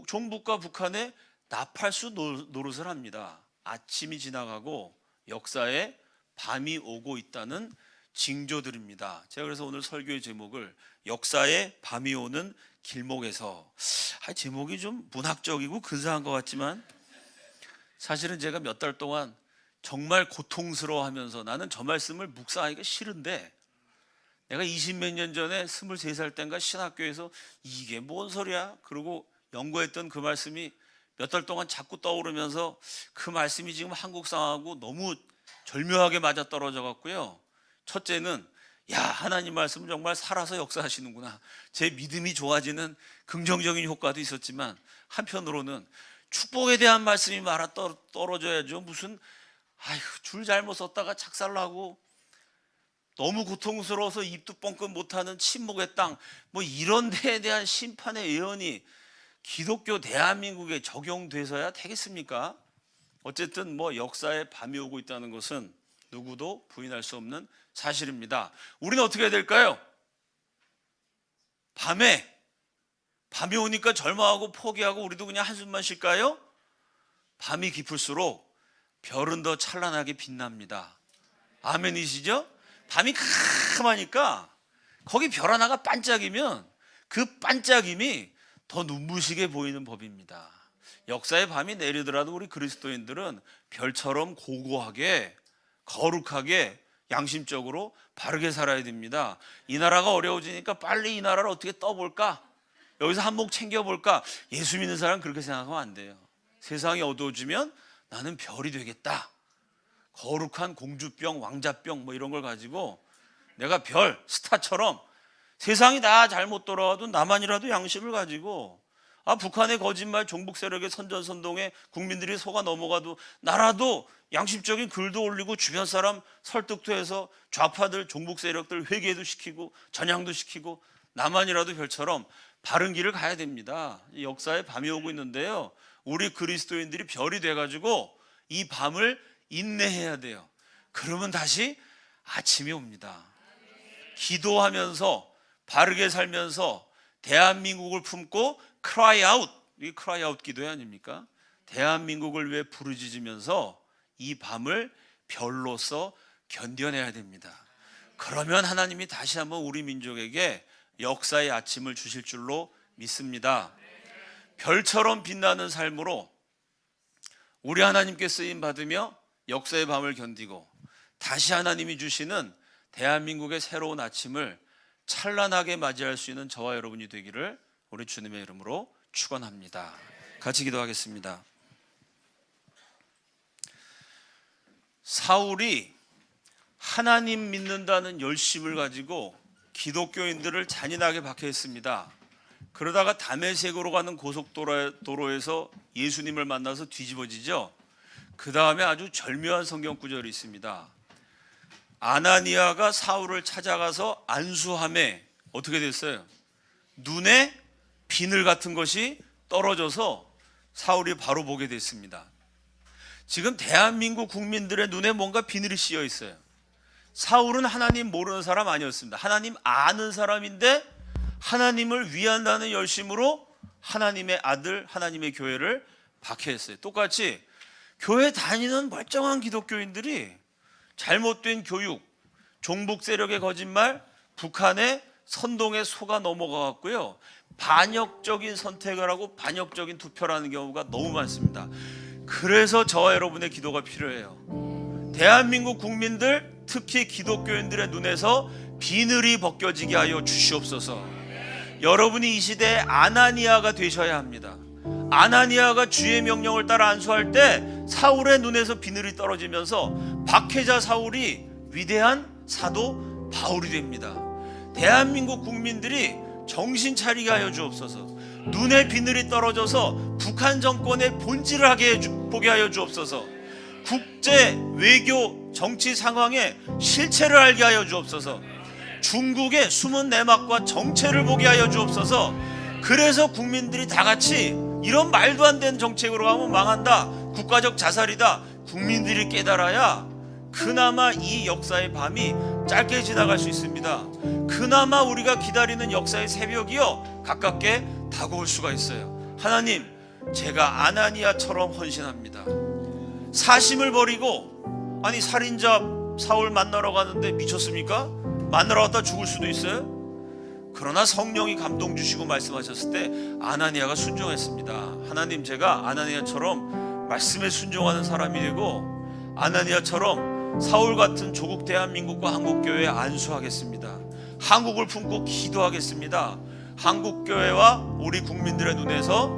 종북과 북한의 나팔수 노릇을 합니다. 아침이 지나가고 역사에 밤이 오고 있다는 징조들입니다. 제가 그래서 오늘 설교의 제목을 역사에 밤이 오는 길목에서, 제목이 좀 문학적이고 근사한 것 같지만 사실은 제가 몇 달 동안 정말 고통스러워하면서 나는 저 말씀을 묵상하기가 싫은데 내가 20몇 년 전에 23살 땐가 신학교에서 이게 뭔 소리야? 그러고 연구했던 그 말씀이 몇 달 동안 자꾸 떠오르면서 그 말씀이 지금 한국 상황하고 너무 절묘하게 맞아떨어져 갖고요. 첫째는 야, 하나님 말씀은 정말 살아서 역사하시는구나. 제 믿음이 좋아지는 긍정적인 효과도 있었지만, 한편으로는 축복에 대한 말씀이 말아 떨어져야죠. 무슨 줄 잘못 썼다가 착살나고 너무 고통스러워서 입도 뻥끗 못하는 침묵의 땅, 뭐 이런 데에 대한 심판의 예언이 기독교 대한민국에 적용돼서야 되겠습니까? 어쨌든 뭐 역사의 밤이 오고 있다는 것은 누구도 부인할 수 없는 사실입니다. 우리는 어떻게 해야 될까요? 밤이 오니까 절망하고 포기하고 우리도 그냥 한숨만 쉴까요? 밤이 깊을수록 별은 더 찬란하게 빛납니다. 아멘이시죠? 밤이 캄하니까 거기 별 하나가 반짝이면 그 반짝임이 더 눈부시게 보이는 법입니다. 역사의 밤이 내리더라도 우리 그리스도인들은 별처럼 고고하게, 거룩하게, 양심적으로 바르게 살아야 됩니다. 이 나라가 어려워지니까 빨리 이 나라를 어떻게 떠볼까? 여기서 한몫 챙겨볼까? 예수 믿는 사람은 그렇게 생각하면 안 돼요. 세상이 어두워지면 나는 별이 되겠다. 거룩한 공주병, 왕자병 뭐 이런 걸 가지고 내가 별, 스타처럼 세상이 다 잘못 돌아와도 나만이라도 양심을 가지고 북한의 거짓말, 종북 세력의 선전선동에 국민들이 속아 넘어가도 나라도 양심적인 글도 올리고 주변 사람 설득도 해서 좌파들, 종북 세력들 회개도 시키고 전향도 시키고 나만이라도 별처럼 바른 길을 가야 됩니다. 역사의 밤이 오고 있는데요, 우리 그리스도인들이 별이 돼가지고 이 밤을 인내해야 돼요. 그러면 다시 아침이 옵니다. 기도하면서 바르게 살면서 대한민국을 품고 cry out, 이 cry out 기도회 아닙니까? 대한민국을 위해 부르짖으면서 이 밤을 별로서 견뎌내야 됩니다. 그러면 하나님이 다시 한번 우리 민족에게 역사의 아침을 주실 줄로 믿습니다. 별처럼 빛나는 삶으로 우리 하나님께 쓰임 받으며 역사의 밤을 견디고 다시 하나님이 주시는 대한민국의 새로운 아침을 찬란하게 맞이할 수 있는 저와 여러분이 되기를 우리 주님의 이름으로 축원합니다. 같이 기도하겠습니다. 사울이 하나님 믿는다는 열심을 가지고 기독교인들을 잔인하게 박해했습니다. 그러다가 다메섹으로 가는 고속도로에서 예수님을 만나서 뒤집어지죠. 그 다음에 아주 절묘한 성경 구절이 있습니다. 아나니아가 사울을 찾아가서 안수함에 어떻게 됐어요? 눈에 비늘 같은 것이 떨어져서 사울이 바로 보게 됐습니다. 지금 대한민국 국민들의 눈에 뭔가 비늘이 씌여 있어요. 사울은 하나님 모르는 사람 아니었습니다. 하나님 아는 사람인데 하나님을 위한다는 열심으로 하나님의 아들, 하나님의 교회를 박해했어요. 똑같이 교회 다니는 멀쩡한 기독교인들이 잘못된 교육, 종북 세력의 거짓말, 북한의 선동에 속아 넘어가고요, 반역적인 선택을 하고 반역적인 투표를 하는 경우가 너무 많습니다. 그래서 저와 여러분의 기도가 필요해요. 대한민국 국민들, 특히 기독교인들의 눈에서 비늘이 벗겨지게 하여 주시옵소서. 여러분이 이 시대에 아나니아가 되셔야 합니다. 아나니아가 주의 명령을 따라 안수할 때 사울의 눈에서 비늘이 떨어지면서 박해자 사울이 위대한 사도 바울이 됩니다. 대한민국 국민들이 정신 차리게 하여 주옵소서. 눈에 비늘이 떨어져서 북한 정권의 본질을 보게 하여 주옵소서. 국제 외교 정치 상황의 실체를 알게 하여 주옵소서. 중국의 숨은 내막과 정체를 보게 하여 주옵소서. 그래서 국민들이 다 같이 이런 말도 안 되는 정책으로 가면 망한다, 국가적 자살이다, 국민들이 깨달아야 그나마 이 역사의 밤이 짧게 지나갈 수 있습니다. 그나마 우리가 기다리는 역사의 새벽이요 가깝게 다가올 수가 있어요. 하나님, 제가 아나니아처럼 헌신합니다. 사심을 버리고, 아니 살인자 사울 만나러 가는데 미쳤습니까? 만나러 갔다 죽을 수도 있어요. 그러나 성령이 감동 주시고 말씀하셨을 때 아나니아가 순종했습니다. 하나님, 제가 아나니아처럼 말씀에 순종하는 사람이 되고 아나니아처럼 사울 같은 조국 대한민국과 한국교회에 안수하겠습니다. 한국을 품고 기도하겠습니다. 한국교회와 우리 국민들의 눈에서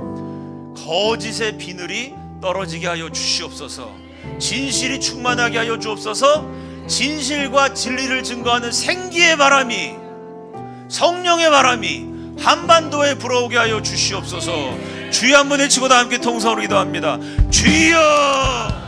거짓의 비늘이 떨어지게 하여 주시옵소서. 진실이 충만하게 하여 주옵소서. 진실과 진리를 증거하는 생기의 바람이, 성령의 바람이 한반도에 불어오게 하여 주시옵소서. 주여 한번 외치고 다 함께 통성으로 기도합니다. 주여!